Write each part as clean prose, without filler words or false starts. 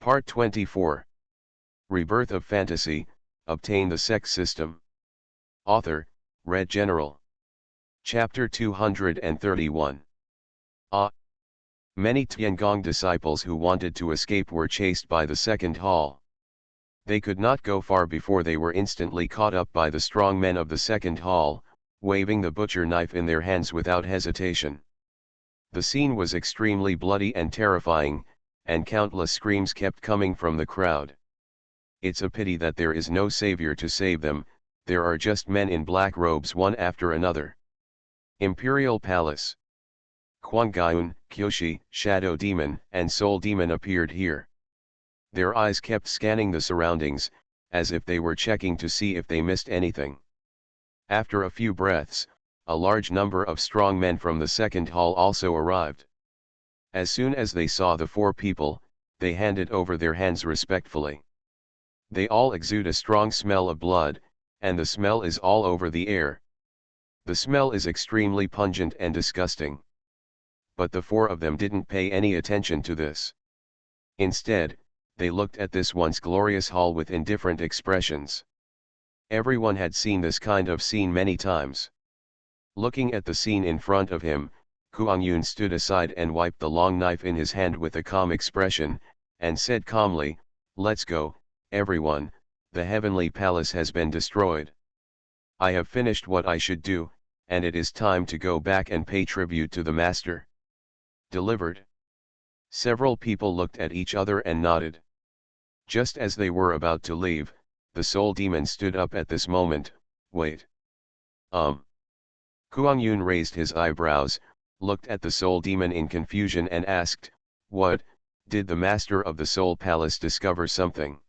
Part 24. Rebirth of Fantasy, Obtain the Sect System. Author, Red General. Chapter 231. Many Tiangong disciples who wanted to escape were chased by the second hall. They could not go far before they were instantly caught up by the strong men of the second hall, waving the butcher knife in their hands without hesitation. The scene was extremely bloody and terrifying, and countless screams kept coming from the crowd. It's a pity that there is no savior to save them, there are just men in black robes one after another. Imperial Palace. Huangyun, Kyoshi, Shadow Demon, and Soul Demon appeared here. Their eyes kept scanning the surroundings, as if they were checking to see if they missed anything. After a few breaths, a large number of strong men from the second hall also arrived. As soon as they saw the four people, they handed over their hands respectfully. They all exude a strong smell of blood, and the smell is all over the air. The smell is extremely pungent and disgusting. But the four of them didn't pay any attention to this. Instead, they looked at this once glorious hall with indifferent expressions. Everyone had seen this kind of scene many times. Looking at the scene in front of him, Huangyun stood aside and wiped the long knife in his hand with a calm expression, and said calmly, "Let's go, everyone, the heavenly palace has been destroyed. I have finished what I should do, and it is time to go back and pay tribute to the master." Delivered. Several people looked at each other and nodded. Just as they were about to leave, the Soul Demon stood up at this moment. "Wait. Huangyun raised his eyebrows, looked at the Soul Demon in confusion and asked, "What, did the master of the Soul Palace discover something?"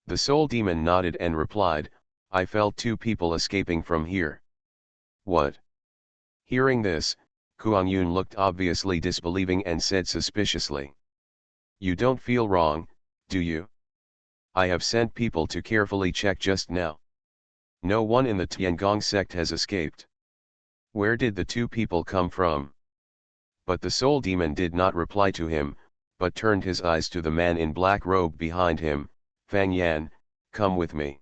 The Soul Demon nodded and replied, "I felt two people escaping from here." "What?" Hearing this, Huangyun looked obviously disbelieving and said suspiciously, "You don't feel wrong, do you? I have sent people to carefully check just now. No one in the Tiangong sect has escaped. Where did the two people come from?" But the Soul Demon did not reply to him, but turned his eyes to the man in black robe behind him. "Fang Yan, come with me."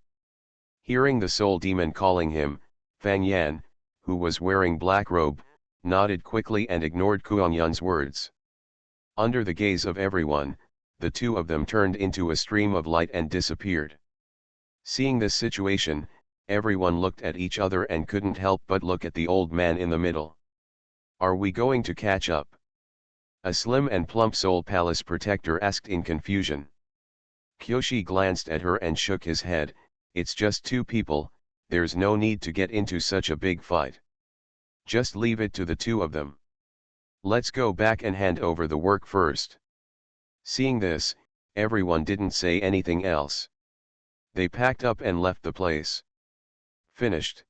Hearing the Soul Demon calling him, Fang Yan, who was wearing black robe, nodded quickly and ignored Huangyun's words. Under the gaze of everyone, the two of them turned into a stream of light and disappeared. Seeing this situation, everyone looked at each other and couldn't help but look at the old man in the middle. "Are we going to catch up?" a slim and plump Soul Palace protector asked in confusion. Kyoshi glanced at her and shook his head. "It's just two people, there's no need to get into such a big fight. Just leave it to the two of them. Let's go back and hand over the work first." Seeing this, everyone didn't say anything else. They packed up and left the place. Finished.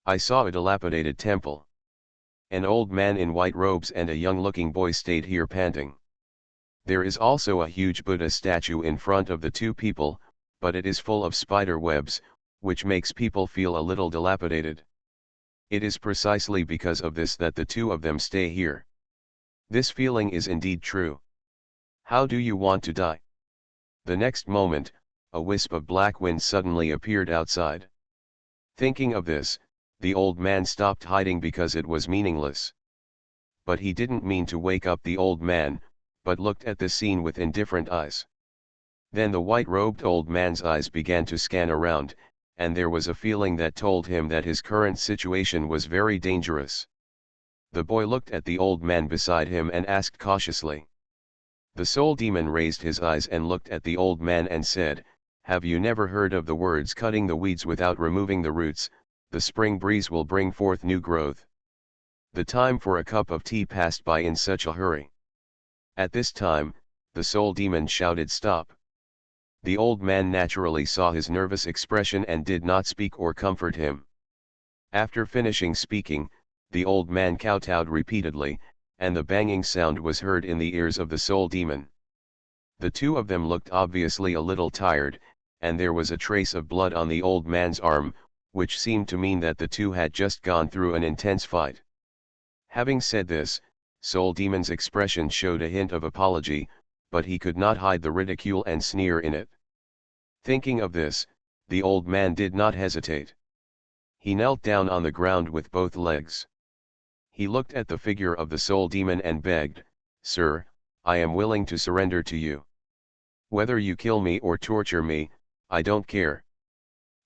I saw a dilapidated temple. An old man in white robes and a young-looking boy stayed here panting. There is also a huge Buddha statue in front of the two people, but it is full of spider webs, which makes people feel a little dilapidated. It is precisely because of this that the two of them stay here. This feeling is indeed true. How do you want to die? The next moment, a wisp of black wind suddenly appeared outside. Thinking of this, the old man stopped hiding because it was meaningless. But he didn't mean to wake up the old man, but looked at the scene with indifferent eyes. Then the white-robed old man's eyes began to scan around, and there was a feeling that told him that his current situation was very dangerous. The boy looked at the old man beside him and asked cautiously. The Soul Demon raised his eyes and looked at the old man and said, "Have you never heard of the words cutting the weeds without removing the roots? The spring breeze will bring forth new growth." The time for a cup of tea passed by in such a hurry. At this time, the Soul Demon shouted, "Stop!" The old man naturally saw his nervous expression and did not speak or comfort him. After finishing speaking, the old man kowtowed repeatedly, and the banging sound was heard in the ears of the Soul Demon. The two of them looked obviously a little tired, and there was a trace of blood on the old man's arm, which seemed to mean that the two had just gone through an intense fight. Having said this, Soul Demon's expression showed a hint of apology, but he could not hide the ridicule and sneer in it. Thinking of this, the old man did not hesitate. He knelt down on the ground with both legs. He looked at the figure of the soul demon and begged, "Sir, I am willing to surrender to you. Whether you kill me or torture me, I don't care.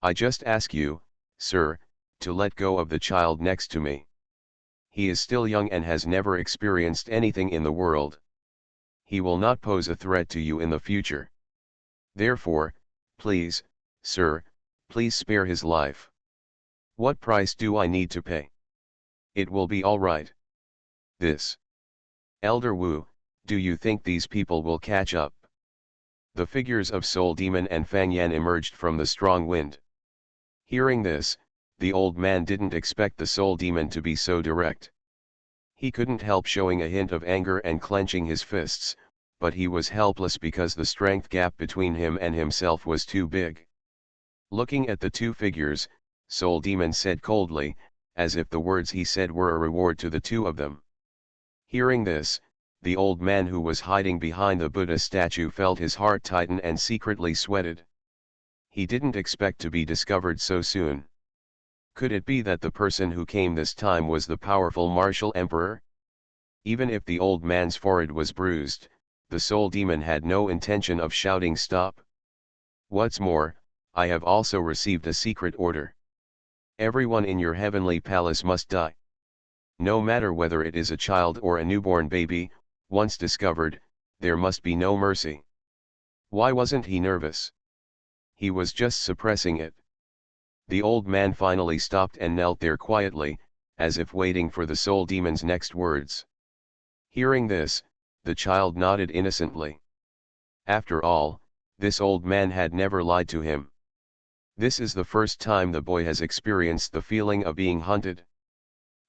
I just ask you, sir, to let go of the child next to me. He is still young and has never experienced anything in the world. He will not pose a threat to you in the future. Therefore, please, sir, please spare his life. What price do I need to pay? It will be all right." This. Elder Wu, do you think these people will catch up? The figures of Soul Demon and Fang Yan emerged from the strong wind. Hearing this, the old man didn't expect the Soul Demon to be so direct. He couldn't help showing a hint of anger and clenching his fists, but he was helpless because the strength gap between him and himself was too big. Looking at the two figures, Soul Demon said coldly, as if the words he said were a reward to the two of them. Hearing this, the old man who was hiding behind the Buddha statue felt his heart tighten and secretly sweated. He didn't expect to be discovered so soon. Could it be that the person who came this time was the powerful martial emperor? Even if the old man's forehead was bruised, the soul demon had no intention of shouting stop. What's more, I have also received a secret order. Everyone in your heavenly palace must die. No matter whether it is a child or a newborn baby, once discovered, there must be no mercy. Why wasn't he nervous? He was just suppressing it. The old man finally stopped and knelt there quietly, as if waiting for the soul demon's next words. Hearing this, the child nodded innocently. After all, this old man had never lied to him. This is the first time the boy has experienced the feeling of being hunted.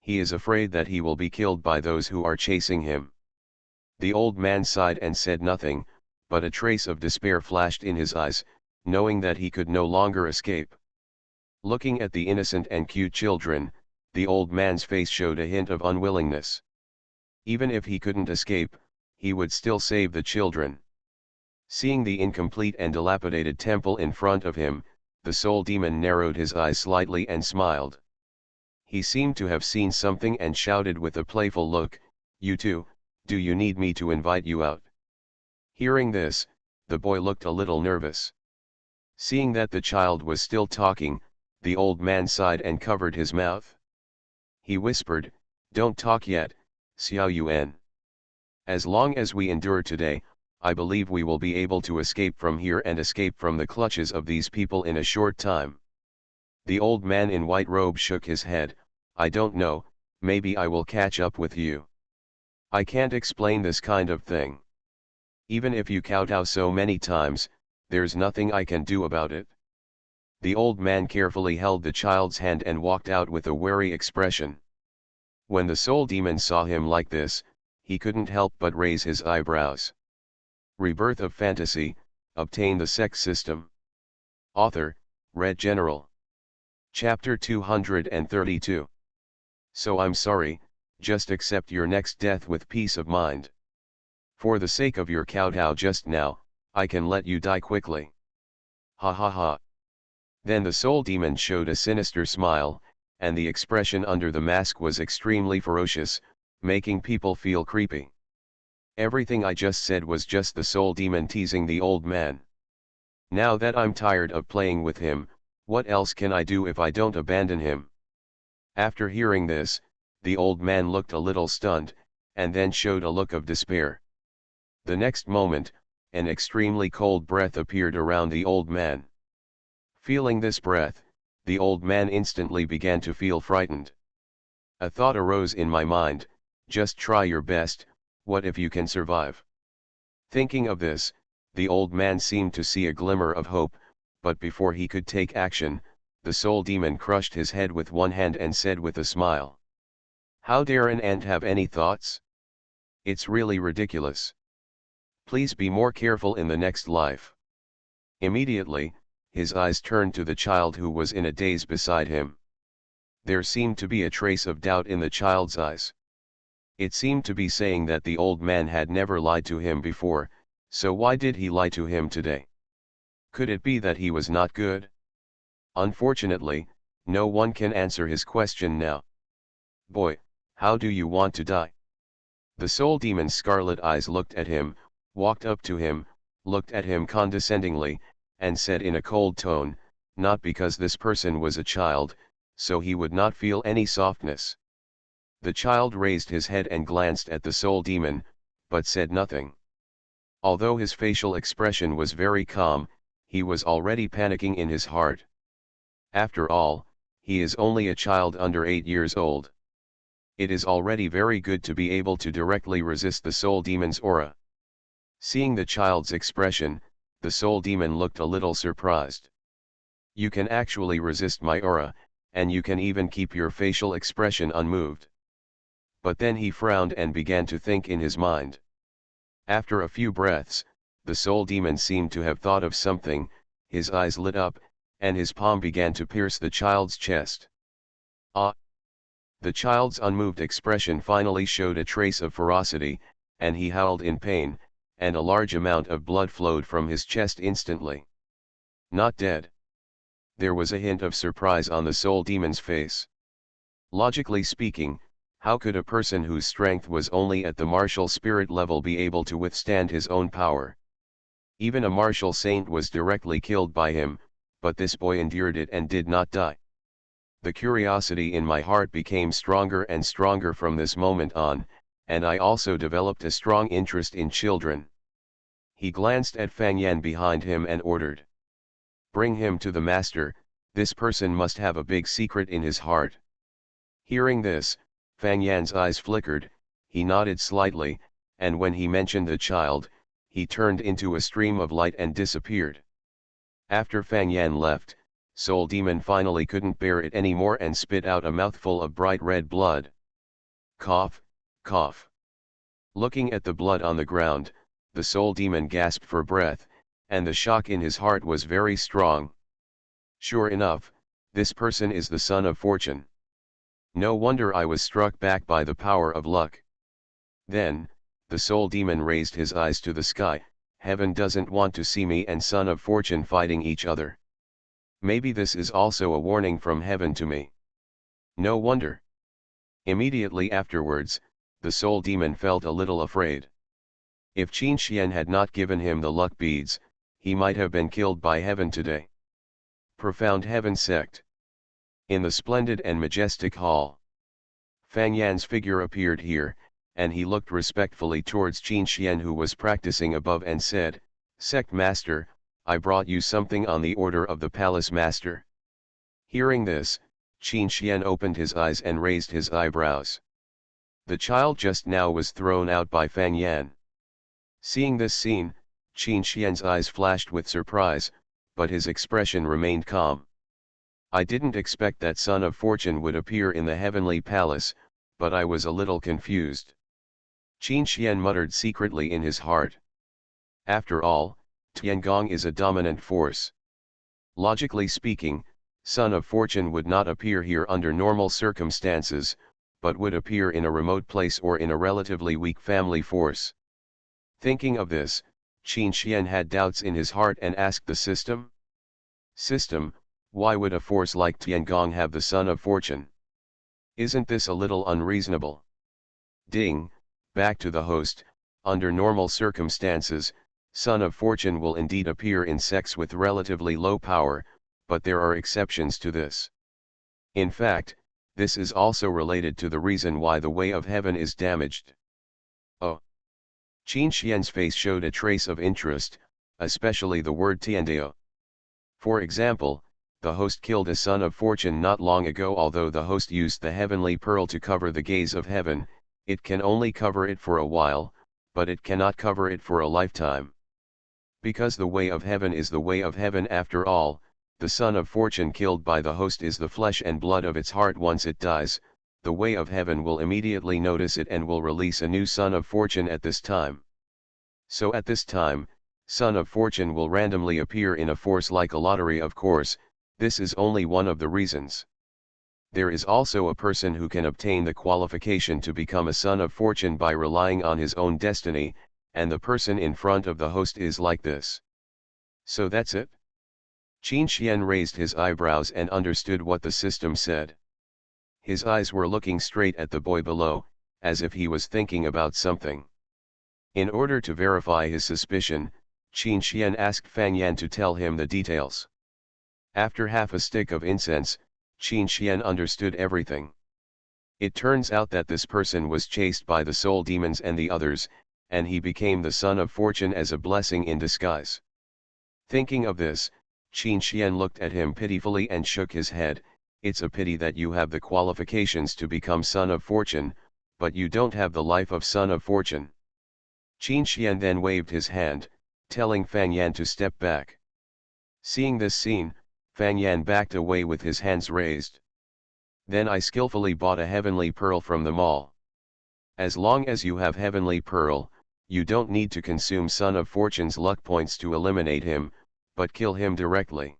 He is afraid that he will be killed by those who are chasing him. The old man sighed and said nothing, but a trace of despair flashed in his eyes, knowing that he could no longer escape. Looking at the innocent and cute children, the old man's face showed a hint of unwillingness. Even if he couldn't escape, he would still save the children. Seeing the incomplete and dilapidated temple in front of him, the soul demon narrowed his eyes slightly and smiled. He seemed to have seen something and shouted with a playful look, "You too, do you need me to invite you out?" Hearing this, the boy looked a little nervous. Seeing that the child was still talking, the old man sighed and covered his mouth. He whispered, "Don't talk yet, Xiao Yuan. As long as we endure today, I believe we will be able to escape from here and escape from the clutches of these people in a short time." The old man in white robe shook his head, "I don't know, maybe I will catch up with you. I can't explain this kind of thing. Even if you kowtow so many times, there's nothing I can do about it." The old man carefully held the child's hand and walked out with a wary expression. When the soul demon saw him like this, he couldn't help but raise his eyebrows. Rebirth of Fantasy, obtain the Sect system. Author, Red General. Chapter 232. So I'm sorry, just accept your next death with peace of mind. For the sake of your kowtow just now, I can let you die quickly. Ha ha ha. Then the soul demon showed a sinister smile, and the expression under the mask was extremely ferocious, making people feel creepy. Everything I just said was just the soul demon teasing the old man. Now that I'm tired of playing with him, what else can I do if I don't abandon him? After hearing this, the old man looked a little stunned, and then showed a look of despair. The next moment, an extremely cold breath appeared around the old man. Feeling this breath, the old man instantly began to feel frightened. A thought arose in my mind, just try your best, what if you can survive? Thinking of this, the old man seemed to see a glimmer of hope, but before he could take action, the soul demon crushed his head with one hand and said with a smile, "How dare an ant have any thoughts? It's really ridiculous. Please be more careful in the next life." Immediately, his eyes turned to the child who was in a daze beside him. There seemed to be a trace of doubt in the child's eyes. It seemed to be saying that the old man had never lied to him before, So why did he lie to him today? Could it be that he was not good? Unfortunately, no one can answer his question now. Boy, how do you want to die? The soul demon's scarlet eyes looked at him, walked up to him, looked at him condescendingly, and said in a cold tone, not because this person was a child, so he would not feel any softness. The child raised his head and glanced at the soul demon, but said nothing. Although his facial expression was very calm, he was already panicking in his heart. After all, he is only a child under 8 years old. It is already very good to be able to directly resist the soul demon's aura. Seeing the child's expression, the soul demon looked a little surprised. You can actually resist my aura, and you can even keep your facial expression unmoved. But then he frowned and began to think in his mind. After a few breaths, the soul demon seemed to have thought of something, his eyes lit up, and his palm began to pierce the child's chest. Ah! The child's unmoved expression finally showed a trace of ferocity, and he howled in pain, and a large amount of blood flowed from his chest instantly. Not dead. There was a hint of surprise on the soul demon's face. Logically speaking, how could a person whose strength was only at the martial spirit level be able to withstand his own power? Even a martial saint was directly killed by him, but this boy endured it and did not die. The curiosity in my heart became stronger and stronger from this moment on, and I also developed a strong interest in children. He glanced at Fang Yan behind him and ordered. Bring him to the master, this person must have a big secret in his heart. Hearing this, Fang Yan's eyes flickered, he nodded slightly, and when he mentioned the child, he turned into a stream of light and disappeared. After Fang Yan left, Soul Demon finally couldn't bear it anymore and spit out a mouthful of bright red blood. Cough, cough. Looking at the blood on the ground, the Soul Demon gasped for breath, and the shock in his heart was very strong. Sure enough, this person is the son of fortune. No wonder I was struck back by the power of luck. Then, the Soul Demon raised his eyes to the sky. Heaven doesn't want to see me and son of fortune fighting each other. Maybe this is also a warning from heaven to me. No wonder. Immediately afterwards, the Soul Demon felt a little afraid. If Qin Xian had not given him the luck beads, he might have been killed by heaven today. Profound Heaven Sect. In the splendid and majestic hall, Fang Yan's figure appeared here, and he looked respectfully towards Qin Xian who was practicing above and said, Sect Master, I brought you something on the order of the Palace Master. Hearing this, Qin Xian opened his eyes and raised his eyebrows. The child just now was thrown out by Fang Yan. Seeing this scene, Qin Xian's eyes flashed with surprise, but his expression remained calm. I didn't expect that Son of Fortune would appear in the heavenly palace, but I was a little confused. Qin Xian muttered secretly in his heart. After all, Tiangong is a dominant force. Logically speaking, Son of Fortune would not appear here under normal circumstances, but would appear in a remote place or in a relatively weak family force. Thinking of this, Qin Xian had doubts in his heart and asked the system. System, why would a force like Tiangong have the Son of Fortune? Isn't this a little unreasonable? Ding, back to the host. Under normal circumstances, Son of Fortune will indeed appear in sects with relatively low power, but there are exceptions to this. In fact, this is also related to the reason why the way of heaven is damaged. Oh! Qin Xian's face showed a trace of interest, especially the word Tiandeo. For example, the host killed a Son of Fortune not long ago. Although the host used the heavenly pearl to cover the gaze of heaven, it can only cover it for a while, but it cannot cover it for a lifetime. Because the way of heaven is the way of heaven after all, the Son of Fortune killed by the host is the flesh and blood of its heart. Once it dies, the way of heaven will immediately notice it and will release a new Son of Fortune at this time. So at this time, Son of Fortune will randomly appear in a force like a lottery. Of course, this is only one of the reasons. There is also a person who can obtain the qualification to become a Son of Fortune by relying on his own destiny, and the person in front of the host is like this. So that's it? Qin Xian raised his eyebrows and understood what the system said. His eyes were looking straight at the boy below, as if he was thinking about something. In order to verify his suspicion, Qin Xian asked Fan Yan to tell him the details. After half a stick of incense, Qin Xian understood everything. It turns out that this person was chased by the soul demons and the others, and he became the son of fortune as a blessing in disguise. Thinking of this, Qin Xian looked at him pitifully and shook his head. It's a pity that you have the qualifications to become son of fortune, but you don't have the life of son of fortune. Qin Xian then waved his hand, telling Fan Yan to step back. Seeing this scene, Fan Yan backed away with his hands raised. Then I skillfully bought a heavenly pearl from the mall. As long as you have heavenly pearl, you don't need to consume son of fortune's luck points to eliminate him, but kill him directly.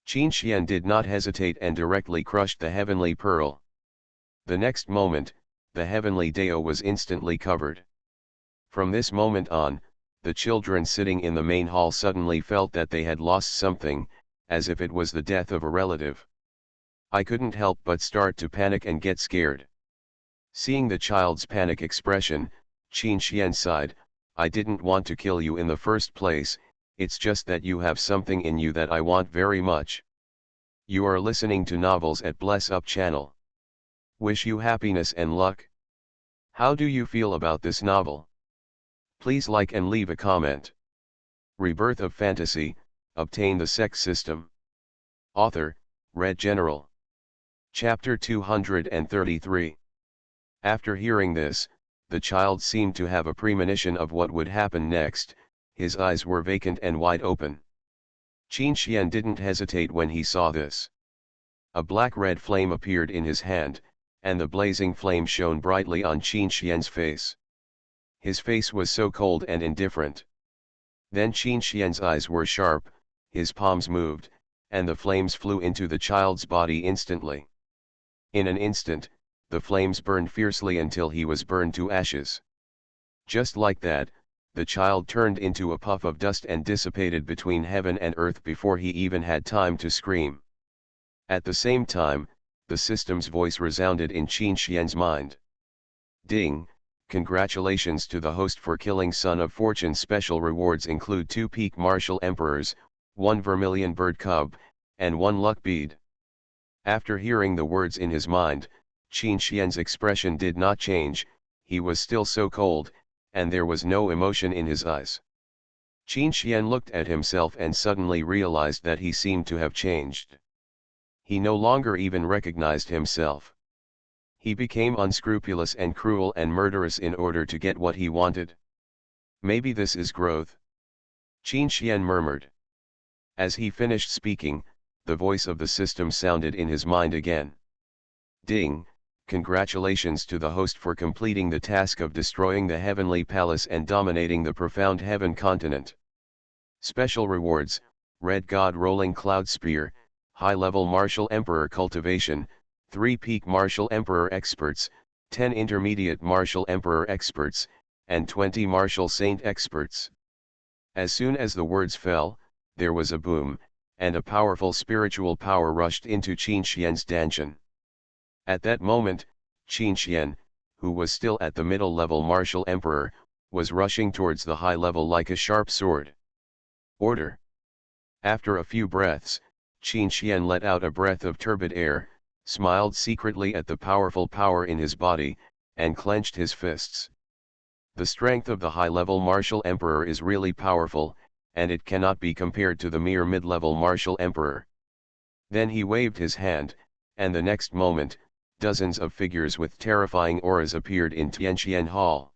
Qin Xian did not hesitate and directly crushed the heavenly pearl. The next moment, the heavenly Dao was instantly covered. From this moment on, the children sitting in the main hall suddenly felt that they had lost something, as if it was the death of a relative. I couldn't help but start to panic and get scared. Seeing the child's panic expression, Qin Xian sighed, I didn't want to kill you in the first place, it's just that you have something in you that I want very much. You are listening to novels at Bless Up channel. Wish you happiness and luck. How do you feel about this novel? Please like and leave a comment. Rebirth of Fantasy, obtain the Sect system. Author, Red General. Chapter 233. After hearing this, the child seemed to have a premonition of what would happen next. His eyes were vacant and wide open. Qin Xian didn't hesitate when he saw this. A black-red flame appeared in his hand, and the blazing flame shone brightly on Qin Xian's face. His face was so cold and indifferent. Then Qin Xian's eyes were sharp, his palms moved, and the flames flew into the child's body instantly. In an instant, the flames burned fiercely until he was burned to ashes. Just like that, the child turned into a puff of dust and dissipated between heaven and earth before he even had time to scream. At the same time, the system's voice resounded in Qin Xian's mind. Ding! Congratulations to the host for killing Son of Fortune. Special rewards include 2 peak martial emperors, 1 vermilion bird cub, and 1 luck bead. After hearing the words in his mind, Qin Xian's expression did not change, he was still so cold, and there was no emotion in his eyes. Qin Xian looked at himself and suddenly realized that he seemed to have changed. He no longer even recognized himself. He became unscrupulous and cruel and murderous in order to get what he wanted. Maybe this is growth. Qin Xian murmured. As he finished speaking, the voice of the system sounded in his mind again. Ding! Congratulations to the host for completing the task of destroying the heavenly palace and dominating the profound heaven continent. Special rewards, Red God Rolling Cloud Spear, High-Level Martial Emperor Cultivation, 3 Peak Martial Emperor Experts, 10 Intermediate Martial Emperor Experts, and 20 Martial Saint Experts. As soon as the words fell, there was a boom, and a powerful spiritual power rushed into Qin Xian's Danshan. At that moment, Qin Xian, who was still at the middle-level Martial Emperor, was rushing towards the high level like a sharp sword. Order! After a few breaths, Qin Xian let out a breath of turbid air, smiled secretly at the powerful power in his body, and clenched his fists. The strength of the high-level Martial Emperor is really powerful, and it cannot be compared to the mere mid-level Martial Emperor. Then he waved his hand, and the next moment, dozens of figures with terrifying auras appeared in Tianqian Hall.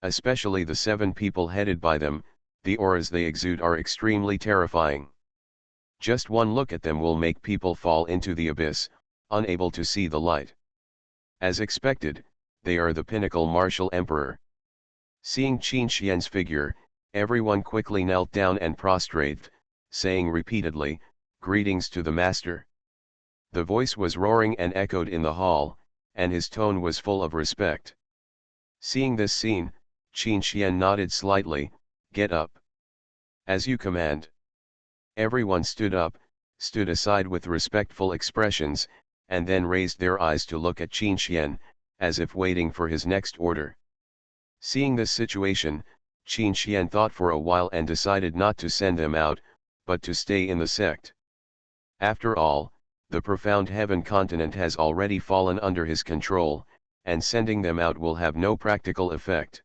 Especially the 7 people headed by them, the auras they exude are extremely terrifying. Just one look at them will make people fall into the abyss, unable to see the light. As expected, they are the pinnacle Martial Emperor. Seeing Qin Xian's figure, everyone quickly knelt down and prostrated, saying repeatedly, "Greetings to the Master." The voice was roaring and echoed in the hall, and his tone was full of respect. Seeing this scene, Qin Xian nodded slightly. Get up. As you command. Everyone stood up, stood aside with respectful expressions, and then raised their eyes to look at Qin Xian, as if waiting for his next order. Seeing this situation, Qin Xian thought for a while and decided not to send them out, but to stay in the sect. After all, the profound heaven continent has already fallen under his control, and sending them out will have no practical effect.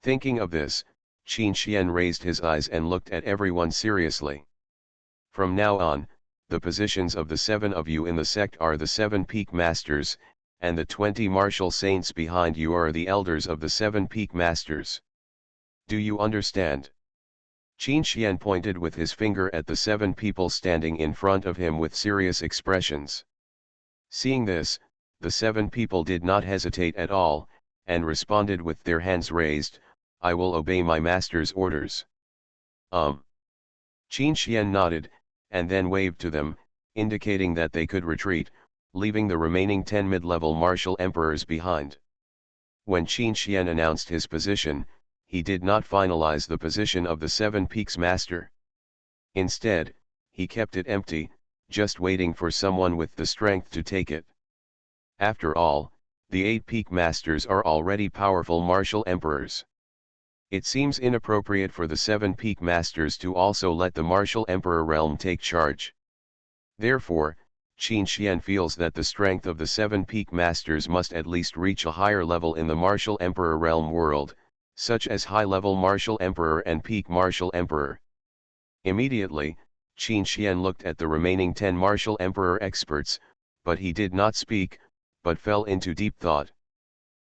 Thinking of this, Qin Xian raised his eyes and looked at everyone seriously. From now on, the positions of the 7 of you in the sect are the 7 peak masters, and the 20 martial saints behind you are the elders of the 7 peak masters. Do you understand? Qin Xian pointed with his finger at the 7 people standing in front of him with serious expressions. Seeing this, the 7 people did not hesitate at all, and responded with their hands raised, I will obey my master's orders. Qin Xian nodded, and then waved to them, indicating that they could retreat, leaving the remaining 10 mid-level martial emperors behind. When Qin Xian announced his position, he did not finalize the position of the 7 peaks master. Instead, he kept it empty, just waiting for someone with the strength to take it. After all, the 8 peak masters are already powerful martial emperors. It seems inappropriate for the 7 peak masters to also let the martial emperor realm take charge. Therefore, Qin Xian feels that the strength of the 7 peak masters must at least reach a higher level in the martial emperor realm world, such as high-level martial emperor and peak martial emperor. Immediately, Qin Xian looked at the remaining 10 martial emperor experts, but he did not speak, but fell into deep thought.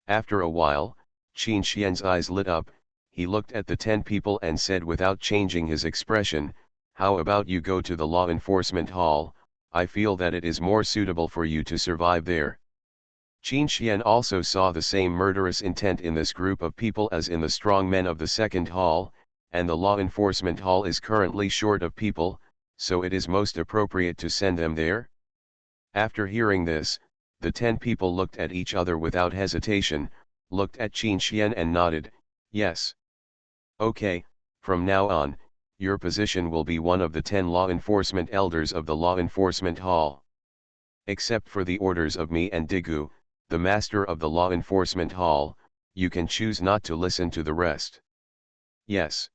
After a while, Qin Xian's eyes lit up, he looked at the 10 people and said without changing his expression, how about you go to the law enforcement hall, I feel that it is more suitable for you to survive there. Qin Xian also saw the same murderous intent in this group of people as in the strong men of the second hall, and the law enforcement hall is currently short of people, so it is most appropriate to send them there. After hearing this, the 10 people looked at each other without hesitation, looked at Qin Xian and nodded, yes. Okay, from now on, your position will be one of the 10 law enforcement elders of the law enforcement hall. Except for the orders of me and Digu, the master of the law enforcement hall, you can choose not to listen to the rest. Yes.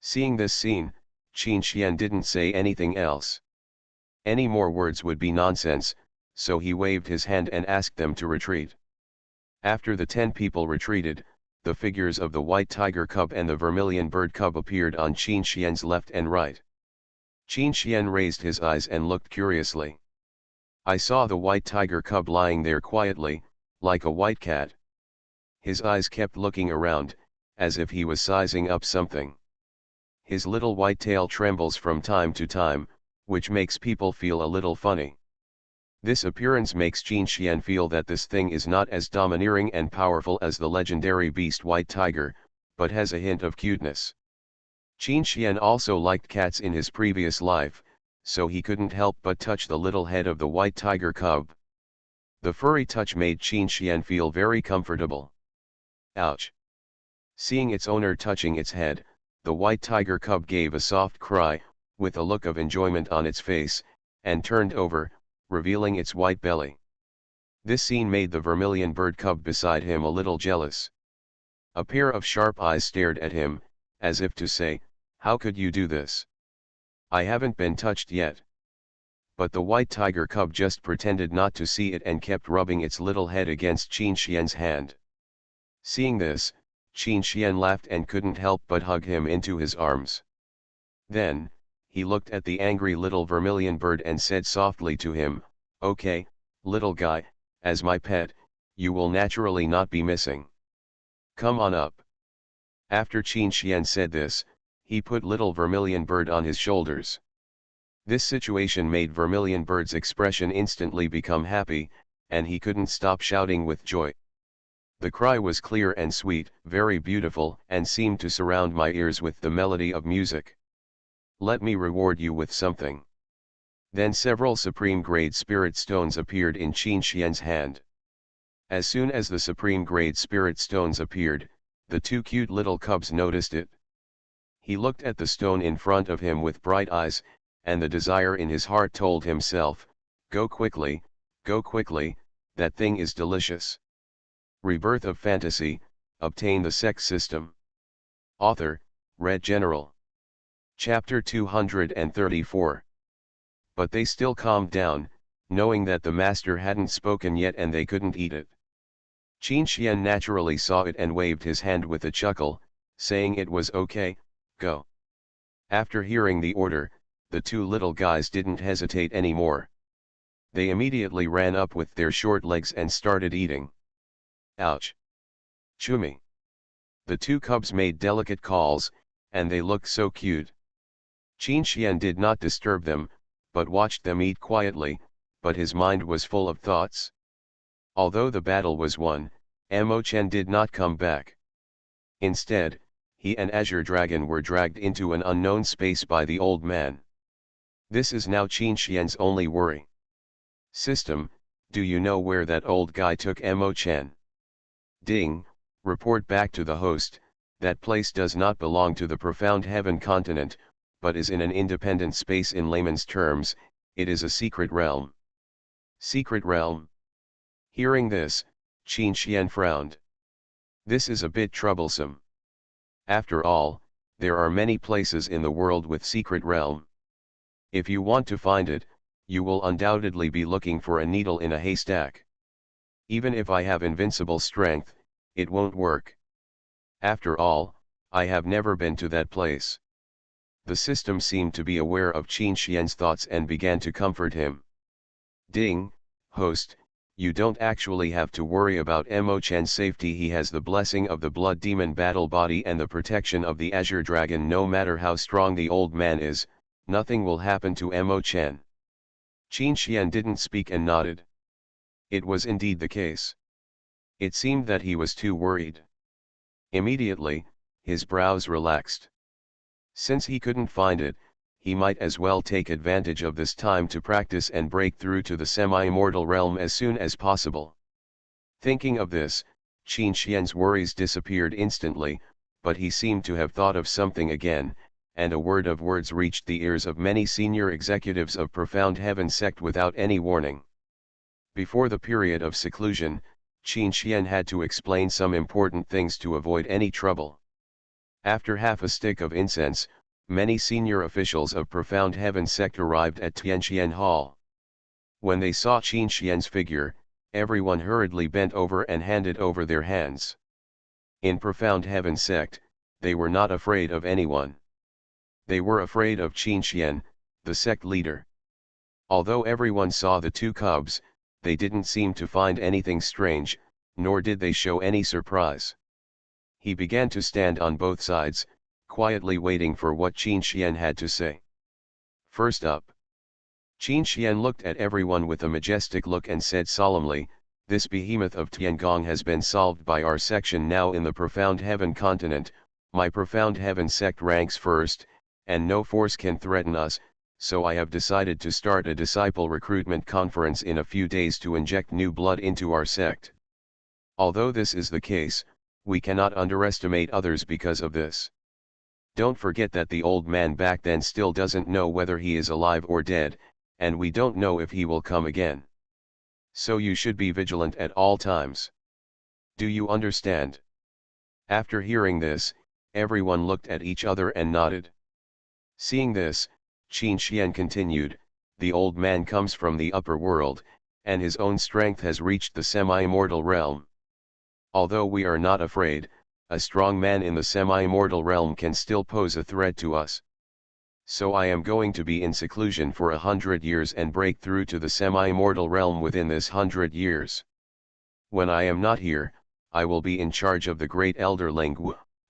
Seeing this scene, Qin Xian didn't say anything else. Any more words would be nonsense, so he waved his hand and asked them to retreat. After the 10 people retreated, the figures of the white tiger cub and the vermilion bird cub appeared on Qin Xian's left and right. Qin Xian raised his eyes and looked curiously. I saw the white tiger cub lying there quietly, like a white cat. His eyes kept looking around, as if he was sizing up something. His little white tail trembles from time to time, which makes people feel a little funny. This appearance makes Qin Xian feel that this thing is not as domineering and powerful as the legendary beast white tiger, but has a hint of cuteness. Qin Xian also liked cats in his previous life, so he couldn't help but touch the little head of the white tiger cub. The furry touch made Qin Xian feel very comfortable. Ouch! Seeing its owner touching its head, the white tiger cub gave a soft cry, with a look of enjoyment on its face, and turned over, revealing its white belly. This scene made the vermilion bird cub beside him a little jealous. A pair of sharp eyes stared at him, as if to say, how could you do this? I haven't been touched yet. But the white tiger cub just pretended not to see it and kept rubbing its little head against Qin Xian's hand. Seeing this, Qin Xian laughed and couldn't help but hug him into his arms. Then, he looked at the angry little vermilion bird and said softly to him, okay, little guy, as my pet, you will naturally not be missing. Come on up. After Qin Xian said this, he put little vermilion bird on his shoulders. This situation made vermilion bird's expression instantly become happy, and he couldn't stop shouting with joy. The cry was clear and sweet, very beautiful, and seemed to surround my ears with the melody of music. Let me reward you with something. Then several supreme grade spirit stones appeared in Qin Xian's hand. As soon as the supreme grade spirit stones appeared, The two cute little cubs noticed it. He looked at the stone in front of him with bright eyes, and the desire in his heart told himself, go quickly, that thing is delicious. Rebirth of Fantasy, obtain the Sect system. Author, Red General. Chapter 234. But they still calmed down, knowing that the master hadn't spoken yet and they couldn't eat it. Qin Xian naturally saw it and waved his hand with a chuckle, saying it was okay, go. After hearing the order, the two little guys didn't hesitate anymore. They immediately ran up with their short legs and started eating. Ouch! Chumi! The two cubs made delicate calls, and they looked so cute. Qin Xian did not disturb them, but watched them eat quietly, but his mind was full of thoughts. Although the battle was won, Mo Chen did not come back. Instead, he and Azure Dragon were dragged into an unknown space by the old man. This is now Qin Xian's only worry. System, do you know where that old guy took Mo Chen? Ding, report back to the host, that place does not belong to the profound heaven continent, but is in an independent space. In layman's terms, it is a secret realm. Secret realm? Hearing this, Qin Xian frowned. This is a bit troublesome. After all, there are many places in the world with secret realm. If you want to find it, you will undoubtedly be looking for a needle in a haystack. Even if I have invincible strength, it won't work. After all, I have never been to that place. The system seemed to be aware of Qin Xian's thoughts and began to comfort him. Ding, host, you don't actually have to worry about Mo Chen's safety. He has the blessing of the blood demon battle body and the protection of the Azure Dragon. No matter how strong the old man is, nothing will happen to Mo Chen. Qin Xian didn't speak and nodded. It was indeed the case. It seemed that he was too worried. Immediately, his brows relaxed. Since he couldn't find it, he might as well take advantage of this time to practice and break through to the semi-immortal realm as soon as possible. Thinking of this, Qin Xian's worries disappeared instantly, but he seemed to have thought of something again, and a word of words reached the ears of many senior executives of Profound Heaven Sect without any warning. Before the period of seclusion, Qin Xian had to explain some important things to avoid any trouble. After half a stick of incense, many senior officials of Profound Heaven Sect arrived at Tianqian Hall. When they saw Qin Xian's figure, everyone hurriedly bent over and handed over their hands. In Profound Heaven Sect, they were not afraid of anyone. They were afraid of Qin Xian, the sect leader. Although everyone saw the two cubs, they didn't seem to find anything strange, nor did they show any surprise. He began to stand on both sides, quietly waiting for what Qin Xian had to say. First up. Qin Xian looked at everyone with a majestic look and said solemnly, "This behemoth of Tiangong has been solved by our section now in the Profound Heaven continent. My Profound Heaven Sect ranks first, and no force can threaten us, so I have decided to start a disciple recruitment conference in a few days to inject new blood into our sect. Although this is the case, we cannot underestimate others because of this. Don't forget that the old man back then still doesn't know whether he is alive or dead, and we don't know if he will come again. So you should be vigilant at all times. Do you understand?" After hearing this, everyone looked at each other and nodded. Seeing this, Qin Xian continued, "The old man comes from the upper world, and his own strength has reached the semi-immortal realm. Although we are not afraid, a strong man in the semi-immortal realm can still pose a threat to us. So I am going to be in seclusion for 100 years and break through to the semi-immortal realm within this 100 years. When I am not here, I will be in charge of the great elder Ling,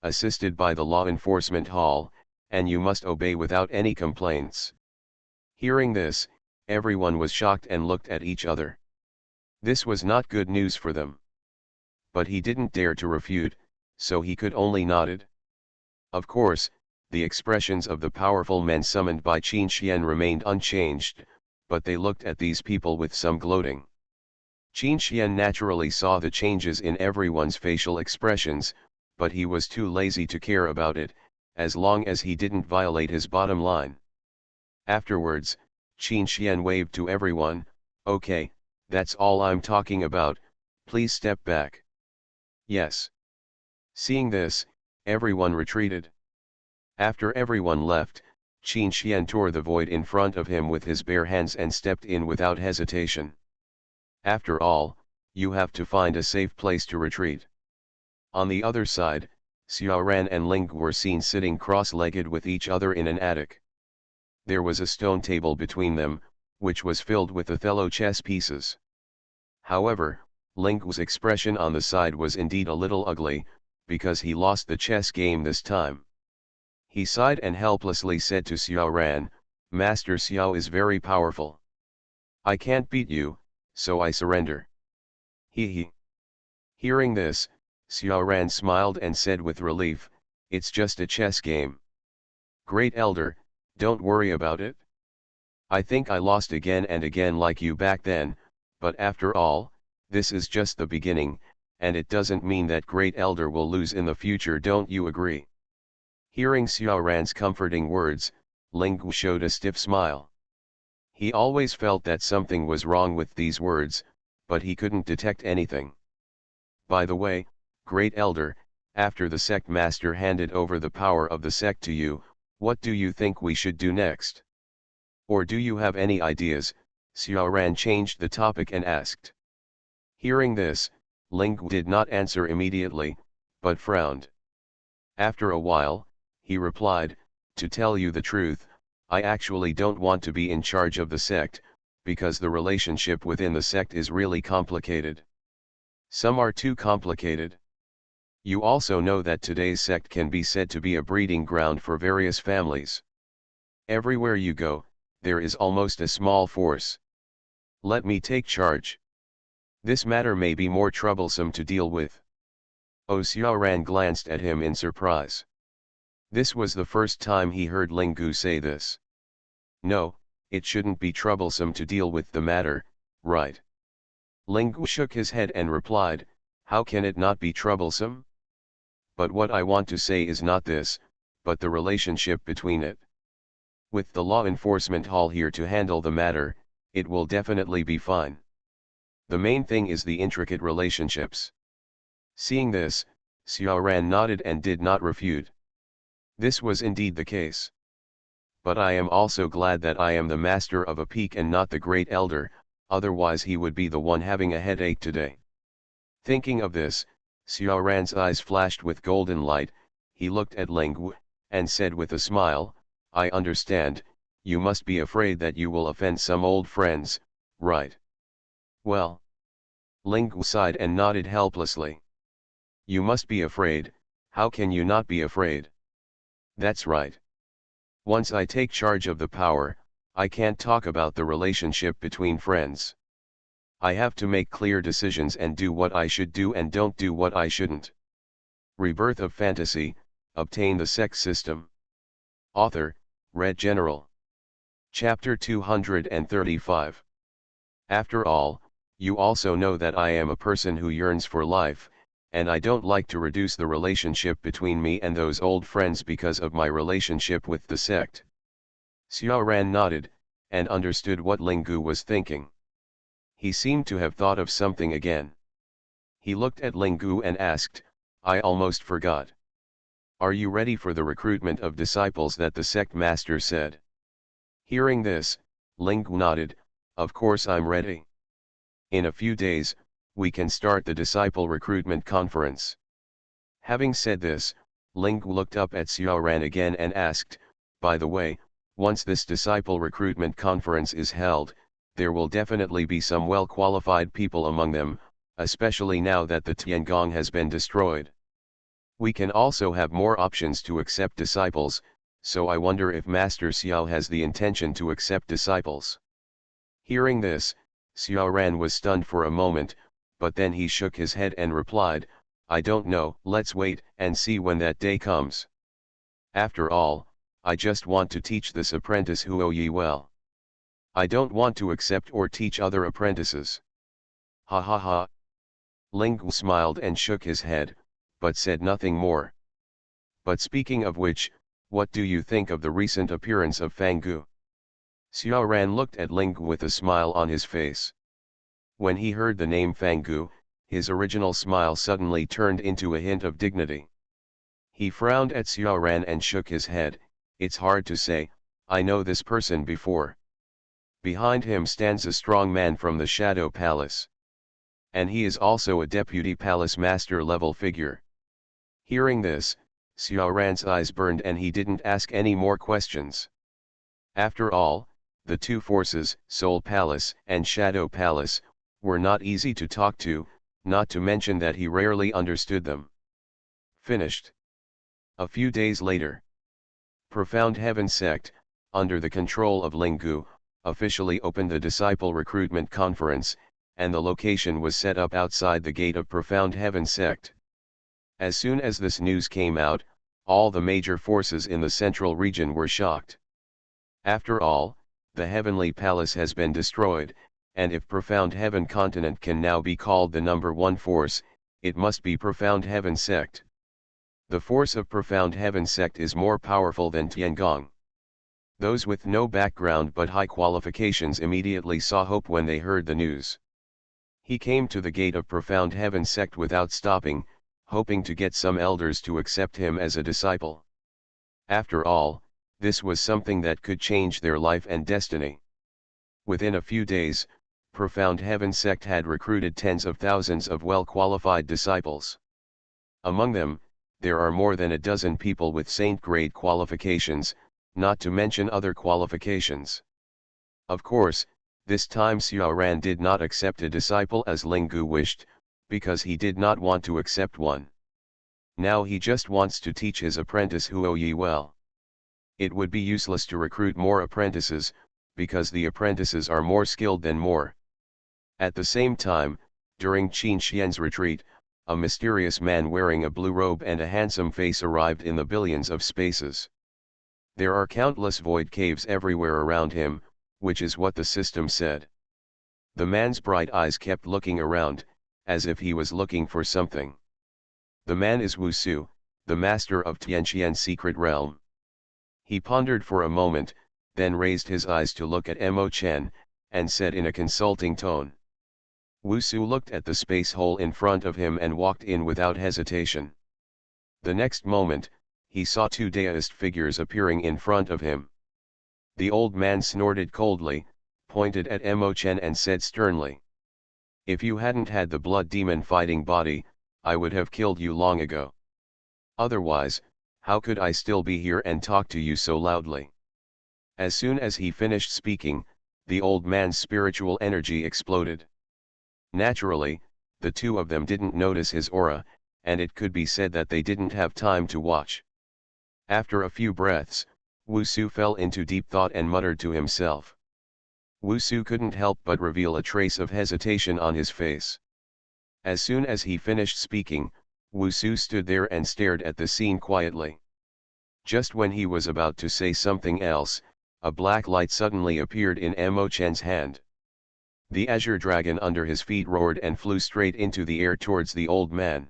assisted by the law enforcement hall, and you must obey without any complaints." Hearing this, everyone was shocked and looked at each other. This was not good news for them. But he didn't dare to refute, so he could only nodded. Of course, the expressions of the powerful men summoned by Qin Xian remained unchanged, but they looked at these people with some gloating. Qin Xian naturally saw the changes in everyone's facial expressions, but he was too lazy to care about it, as long as he didn't violate his bottom line. Afterwards, Qin Xian waved to everyone, "Okay, that's all I'm talking about, please step back." "Yes." Seeing this, everyone retreated. After everyone left, Qin Xian tore the void in front of him with his bare hands and stepped in without hesitation. "After all, you have to find a safe place to retreat." On the other side, Xiaoran and Ling were seen sitting cross-legged with each other in an attic. There was a stone table between them, which was filled with Othello chess pieces. However, Ling's expression on the side was indeed a little ugly, because he lost the chess game this time. He sighed and helplessly said to Xiaoran, "Master Xiao is very powerful. I can't beat you, so I surrender." He. Hearing this, Xiaoran smiled and said with relief, "It's just a chess game. Great Elder, don't worry about it. I think I lost again and again like you back then, but after all, this is just the beginning, and it doesn't mean that Great Elder will lose in the future, don't you agree?" Hearing Xiaoran's comforting words, Ling showed a stiff smile. He always felt that something was wrong with these words, but he couldn't detect anything. "By the way, Great Elder, after the Sect Master handed over the power of the Sect to you, what do you think we should do next? Or do you have any ideas?" Xiaoran changed the topic and asked. Hearing this, Ling did not answer immediately, but frowned. After a while, he replied, "To tell you the truth, I actually don't want to be in charge of the sect, because the relationship within the sect is really complicated. Some are too complicated. You also know that today's sect can be said to be a breeding ground for various families. Everywhere you go, there is almost a small force. Let me take charge. This matter may be more troublesome to deal with." Oh, Xiaoran glanced at him in surprise. This was the first time he heard Linggu say this. "No, it shouldn't be troublesome to deal with the matter, right?" Linggu shook his head and replied, "How can it not be troublesome? But what I want to say is not this, but the relationship between it. With the law enforcement hall here to handle the matter, it will definitely be fine. The main thing is the intricate relationships." Seeing this, Xiaoran nodded and did not refute. This was indeed the case. "But I am also glad that I am the master of a peak and not the Great Elder, otherwise he would be the one having a headache today." Thinking of this, Xiaoran's eyes flashed with golden light. He looked at Linggu, and said with a smile, "I understand, you must be afraid that you will offend some old friends, right?" "Well." Linggu sighed and nodded helplessly. "You must be afraid, how can you not be afraid? That's right. Once I take charge of the power, I can't talk about the relationship between friends. I have to make clear decisions and do what I should do and don't do what I shouldn't." Rebirth of Fantasy, Obtain the Sect System. Author, Red General. Chapter 235. After all, you also know that I am a person who yearns for life, and I don't like to reduce the relationship between me and those old friends because of my relationship with the sect. Xiaoran nodded, and understood what Linggu was thinking. He seemed to have thought of something again. He looked at Linggu and asked, "I almost forgot. Are you ready for the recruitment of disciples that the sect master said?" Hearing this, Linggu nodded, "Of course I'm ready. In a few days, we can start the disciple recruitment conference." Having said this, Linggu looked up at Xiaoran again and asked, "By the way, once this disciple recruitment conference is held, there will definitely be some well-qualified people among them, especially now that the Tiangong has been destroyed. We can also have more options to accept disciples, so I wonder if Master Xiao has the intention to accept disciples." Hearing this, Xiaoran was stunned for a moment, but then he shook his head and replied, "I don't know, let's wait and see when that day comes. After all, I just want to teach this apprentice Huo Yi well. I don't want to accept or teach other apprentices." Ha ha ha. Linggu smiled and shook his head, but said nothing more. But speaking of which, what do you think of the recent appearance of Fanggu? Xiao Ran looked at Ling Gu with a smile on his face. When he heard the name Fanggu, his original smile suddenly turned into a hint of dignity. He frowned at Xiao Ran and shook his head. It's hard to say, I know this person before. Behind him stands a strong man from the Shadow Palace. And he is also a deputy palace master level figure. Hearing this, Xiao Ran's eyes burned and he didn't ask any more questions. After all, the two forces, Soul Palace and Shadow Palace, were not easy to talk to, not to mention that he rarely understood them. Finished. A few days later, Profound Heaven Sect, under the control of Ling Gu, officially opened the Disciple Recruitment Conference, and the location was set up outside the gate of Profound Heaven Sect. As soon as this news came out, all the major forces in the central region were shocked. After all, the Heavenly Palace has been destroyed, and if Profound Heaven Continent can now be called the number one force, it must be Profound Heaven Sect. The force of Profound Heaven Sect is more powerful than Tiangong. Those with no background but high qualifications immediately saw hope when they heard the news. He came to the gate of Profound Heaven Sect without stopping, hoping to get some elders to accept him as a disciple. After all, this was something that could change their life and destiny. Within a few days, Profound Heaven Sect had recruited tens of thousands of well-qualified disciples. Among them, there are more than a dozen people with saint-grade qualifications, not to mention other qualifications. Of course, this time Xiao Ran did not accept a disciple as Ling Gu wished, because he did not want to accept one. Now he just wants to teach his apprentice Huo Yi well. It would be useless to recruit more apprentices, because the apprentices are more skilled than more. At the same time, during Qin Xian's retreat, a mysterious man wearing a blue robe and a handsome face arrived in the billions of spaces. There are countless void caves everywhere around him, which is what the system said. The man's bright eyes kept looking around, as if he was looking for something. The man is Wu Su, the master of Tianqian's secret realm. He pondered for a moment, then raised his eyes to look at Mo Chen, and said in a consulting tone. Wu Su looked at the space hole in front of him and walked in without hesitation. The next moment, he saw two Daoist figures appearing in front of him. The old man snorted coldly, pointed at Mo Chen and said sternly. If you hadn't had the blood demon fighting body, I would have killed you long ago. Otherwise, how could I still be here and talk to you so loudly? As soon as he finished speaking, the old man's spiritual energy exploded. Naturally, the two of them didn't notice his aura, and it could be said that they didn't have time to watch. After a few breaths, Wu Su fell into deep thought and muttered to himself. Wu Su couldn't help but reveal a trace of hesitation on his face. As soon as he finished speaking, Wu Su stood there and stared at the scene quietly. Just when he was about to say something else, a black light suddenly appeared in Mo Chen's hand. The azure dragon under his feet roared and flew straight into the air towards the old man.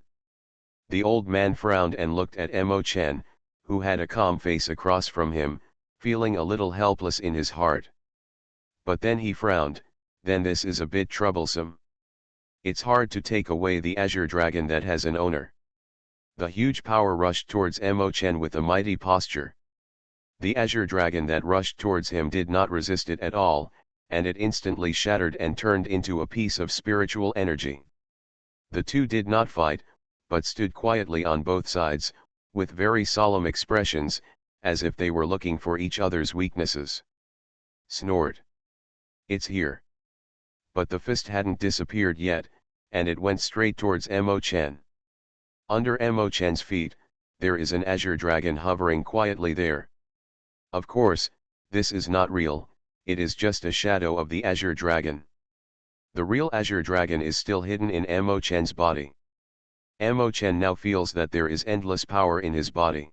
The old man frowned and looked at Mo Chen, who had a calm face across from him, feeling a little helpless in his heart. But then he frowned. Then this is a bit troublesome. It's hard to take away the azure dragon that has an owner. The huge power rushed towards Mo Chen with a mighty posture. The azure dragon that rushed towards him did not resist it at all, and it instantly shattered and turned into a piece of spiritual energy. The two did not fight, but stood quietly on both sides, with very solemn expressions, as if they were looking for each other's weaknesses. Snort. It's here. But the fist hadn't disappeared yet, and it went straight towards Mo Chen. Under Mo Chen's feet, there is an azure dragon hovering quietly there. Of course, this is not real, it is just a shadow of the azure dragon. The real azure dragon is still hidden in Mo Chen's body. Mo Chen now feels that there is endless power in his body.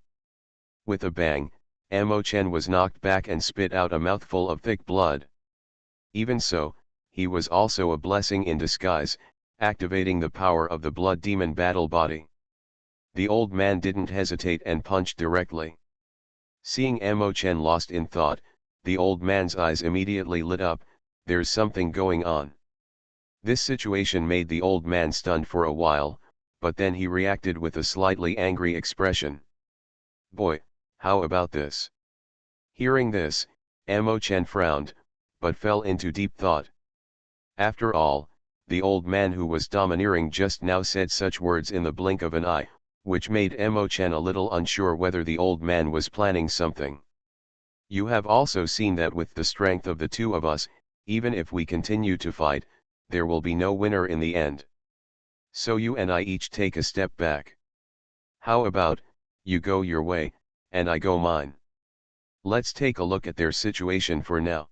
With a bang, Mo Chen was knocked back and spit out a mouthful of thick blood. Even so, he was also a blessing in disguise, activating the power of the blood demon battle body. The old man didn't hesitate and punched directly. Seeing Emo Chen lost in thought, the old man's eyes immediately lit up. There's something going on. This situation made the old man stunned for a while, but then he reacted with a slightly angry expression. Boy, how about this? Hearing this, Emo Chen frowned, but fell into deep thought. After all, the old man who was domineering just now said such words in the blink of an eye, which made Emo Chen a little unsure whether the old man was planning something. You have also seen that with the strength of the two of us, even if we continue to fight, there will be no winner in the end. So you and I each take a step back. How about, you go your way, and I go mine? Let's take a look at their situation for now.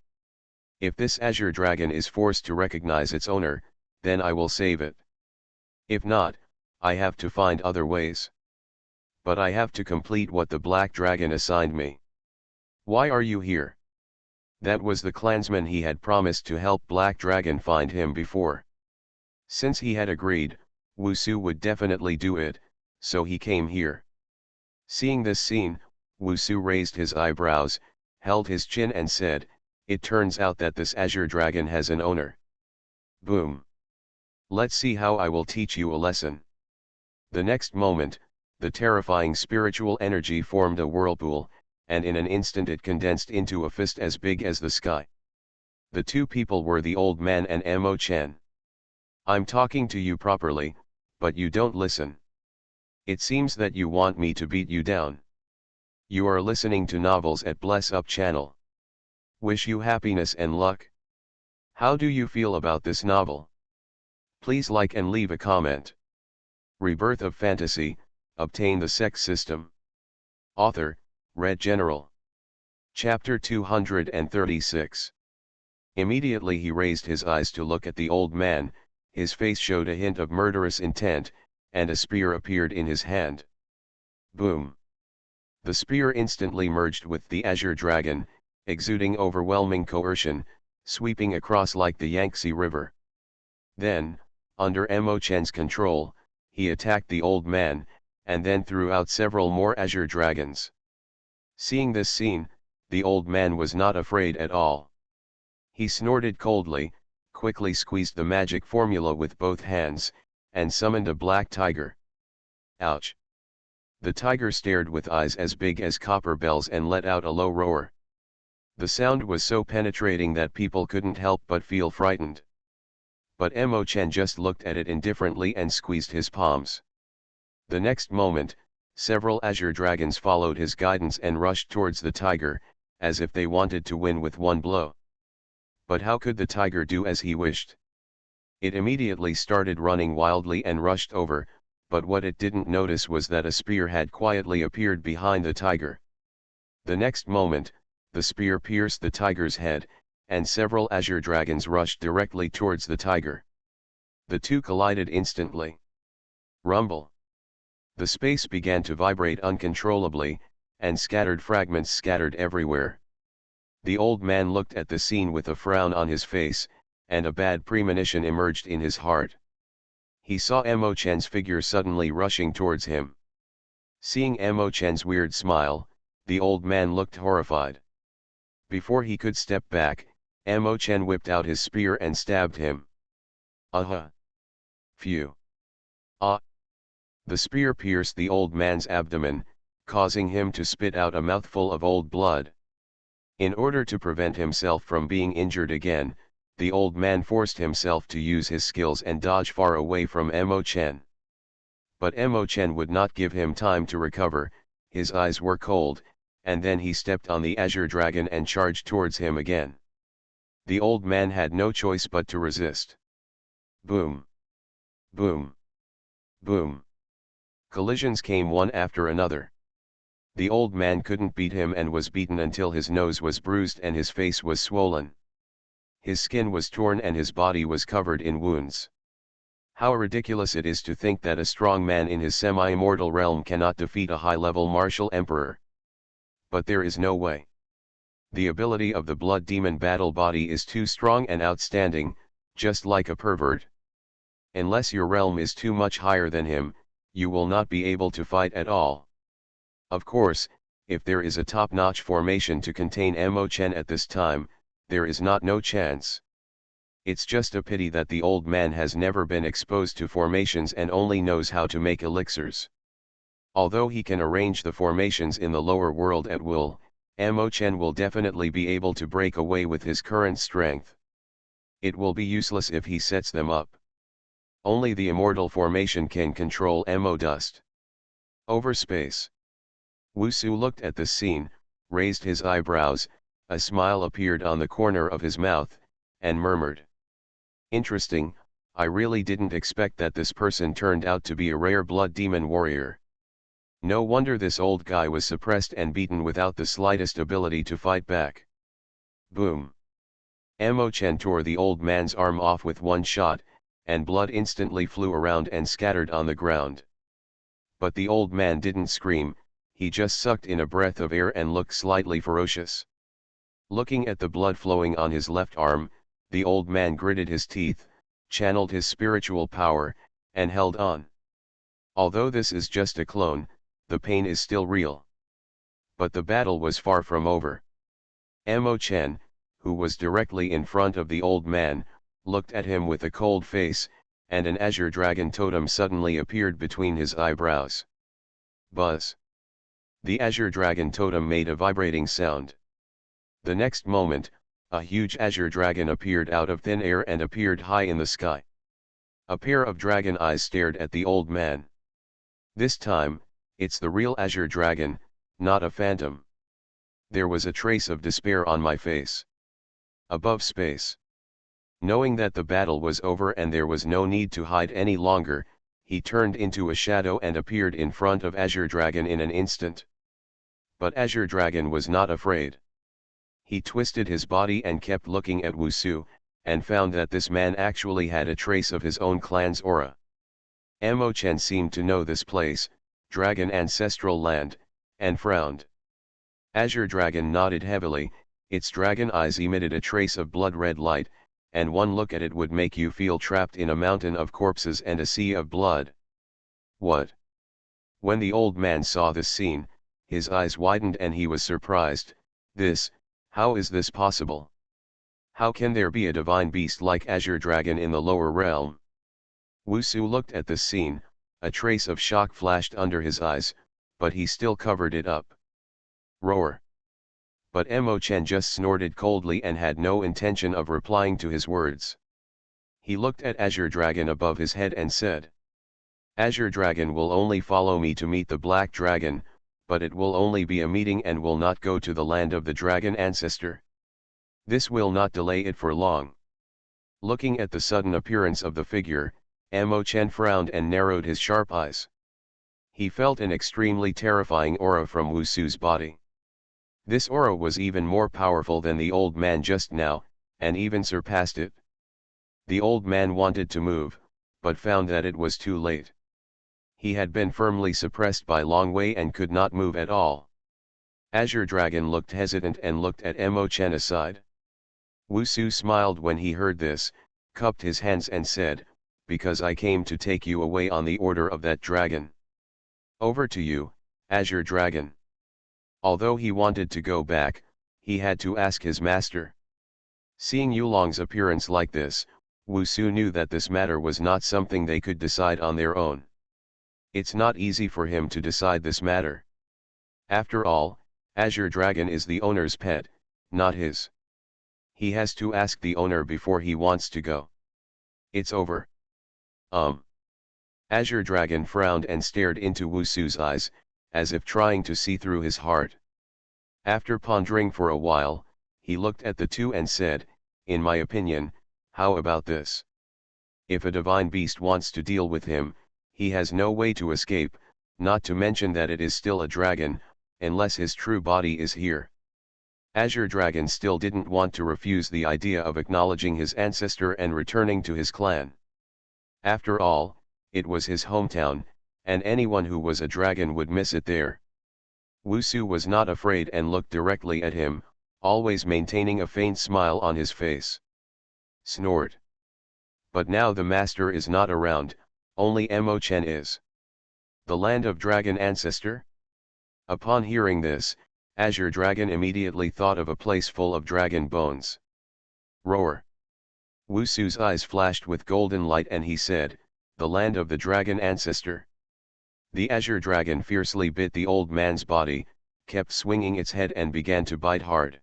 If this Azure Dragon is forced to recognize its owner, then I will save it. If not, I have to find other ways. But I have to complete what the Black Dragon assigned me. Why are you here? That was the clansman he had promised to help Black Dragon find him before. Since he had agreed, Wusu would definitely do it, so he came here. Seeing this scene, Wusu raised his eyebrows, held his chin and said, "It turns out that this Azure Dragon has an owner. Boom. Let's see how I will teach you a lesson." The next moment, the terrifying spiritual energy formed a whirlpool, and in an instant it condensed into a fist as big as the sky. The two people were the old man and Emo Chen. "I'm talking to you properly, but you don't listen. It seems that you want me to beat you down. You are listening to novels at Bless Up channel. Wish you happiness and luck. How do you feel about this novel? Please like and leave a comment. Rebirth of Fantasy, obtain the Sect system. Author, Red General. Chapter 236. Immediately he raised his eyes to look at the old man, his face showed a hint of murderous intent, and a spear appeared in his hand. Boom. The spear instantly merged with the Azure Dragon, exuding overwhelming coercion, sweeping across like the Yangtze River. Then, under Emo Chen's control, he attacked the old man, and then threw out several more Azure Dragons. Seeing this scene, the old man was not afraid at all. He snorted coldly, quickly squeezed the magic formula with both hands, and summoned a black tiger. Ouch! The tiger stared with eyes as big as copper bells and let out a low roar. The sound was so penetrating that people couldn't help but feel frightened. But Emo Chen just looked at it indifferently and squeezed his palms. The next moment, several Azure Dragons followed his guidance and rushed towards the tiger, as if they wanted to win with one blow. But how could the tiger do as he wished? It immediately started running wildly and rushed over, but what it didn't notice was that a spear had quietly appeared behind the tiger. The next moment, the spear pierced the tiger's head, and several Azure Dragons rushed directly towards the tiger. The two collided instantly. Rumble. The space began to vibrate uncontrollably, and scattered fragments scattered everywhere. The old man looked at the scene with a frown on his face, and a bad premonition emerged in his heart. He saw Emo Chen's figure suddenly rushing towards him. Seeing Emo Chen's weird smile, the old man looked horrified. Before he could step back, Emo Chen whipped out his spear and stabbed him. Aha! Phew! Ah! The spear pierced the old man's abdomen, causing him to spit out a mouthful of old blood. In order to prevent himself from being injured again, the old man forced himself to use his skills and dodge far away from Emo Chen. But Emo Chen would not give him time to recover, his eyes were cold, and then he stepped on the Azure Dragon and charged towards him again. The old man had no choice but to resist. Boom! Boom! Boom! Collisions came one after another. The old man couldn't beat him and was beaten until his nose was bruised and his face was swollen. His skin was torn and his body was covered in wounds. How ridiculous it is to think that a strong man in his semi-immortal realm cannot defeat a high-level martial emperor. But there is no way. The ability of the blood demon battle body is too strong and outstanding, just like a pervert. Unless your realm is too much higher than him, you will not be able to fight at all. Of course, if there is a top-notch formation to contain Mo Chen at this time, there is no chance. It's just a pity that the old man has never been exposed to formations and only knows how to make elixirs. Although he can arrange the formations in the lower world at will, Mo Chen will definitely be able to break away with his current strength. It will be useless if he sets them up. Only the immortal formation can control Mo Dust. Over space. Wusu looked at this scene, raised his eyebrows, a smile appeared on the corner of his mouth, and murmured. Interesting, I really didn't expect that this person turned out to be a rare blood demon warrior. No wonder this old guy was suppressed and beaten without the slightest ability to fight back. Boom. Mo Chen tore the old man's arm off with one shot, and blood instantly flew around and scattered on the ground. But the old man didn't scream, he just sucked in a breath of air and looked slightly ferocious. Looking at the blood flowing on his left arm, the old man gritted his teeth, channeled his spiritual power, and held on. Although this is just a clone, the pain is still real. But the battle was far from over. Mo Chen, who was directly in front of the old man, looked at him with a cold face, and an azure dragon totem suddenly appeared between his eyebrows. Buzz. The azure dragon totem made a vibrating sound. The next moment, a huge azure dragon appeared out of thin air and appeared high in the sky. A pair of dragon eyes stared at the old man. This time, it's the real azure dragon, not a phantom. There was a trace of despair on my face. Above space. Knowing that the battle was over and there was no need to hide any longer, he turned into a shadow and appeared in front of Azure Dragon in an instant. But Azure Dragon was not afraid. He twisted his body and kept looking at Wusu, and found that this man actually had a trace of his own clan's aura. Mo Chen seemed to know this place, Dragon Ancestral Land, and frowned. Azure Dragon nodded heavily, its dragon eyes emitted a trace of blood-red light, and one look at it would make you feel trapped in a mountain of corpses and a sea of blood. What? When the old man saw this scene, his eyes widened and he was surprised. How is this possible? How can there be a divine beast like Azure Dragon in the lower realm? Wusu looked at this scene, a trace of shock flashed under his eyes, but he still covered it up. Roar. But Mo Chen just snorted coldly and had no intention of replying to his words. He looked at Azure Dragon above his head and said, Azure Dragon will only follow me to meet the Black Dragon, but it will only be a meeting and will not go to the land of the Dragon Ancestor. This will not delay it for long. Looking at the sudden appearance of the figure, Mo Chen frowned and narrowed his sharp eyes. He felt an extremely terrifying aura from Wusu's body. This aura was even more powerful than the old man just now, and even surpassed it. The old man wanted to move, but found that it was too late. He had been firmly suppressed by Long Wei and could not move at all. Azure Dragon looked hesitant and looked at Mo Chen aside. Wusu smiled when he heard this, cupped his hands and said, because I came to take you away on the order of that dragon. Over to you, Azure Dragon. Although he wanted to go back, he had to ask his master. Seeing Yulong's appearance like this, Wusu knew that this matter was not something they could decide on their own. It's not easy for him to decide this matter. After all, Azure Dragon is the owner's pet, not his. He has to ask the owner before he wants to go. It's over. Azure Dragon frowned and stared into Wusu's eyes, as if trying to see through his heart. After pondering for a while, he looked at the two and said, in my opinion, how about this? If a divine beast wants to deal with him, he has no way to escape, not to mention that it is still a dragon, unless his true body is here. Azure Dragon still didn't want to refuse the idea of acknowledging his ancestor and returning to his clan. After all, it was his hometown, and anyone who was a dragon would miss it there. Wusu was not afraid and looked directly at him, always maintaining a faint smile on his face. Snort. But now the master is not around, only Mo Chen is. The land of dragon ancestor? Upon hearing this, Azure Dragon immediately thought of a place full of dragon bones. Roar! Wusu's eyes flashed with golden light and he said, "The land of the dragon ancestor." The Azure Dragon fiercely bit the old man's body, kept swinging its head and began to bite hard.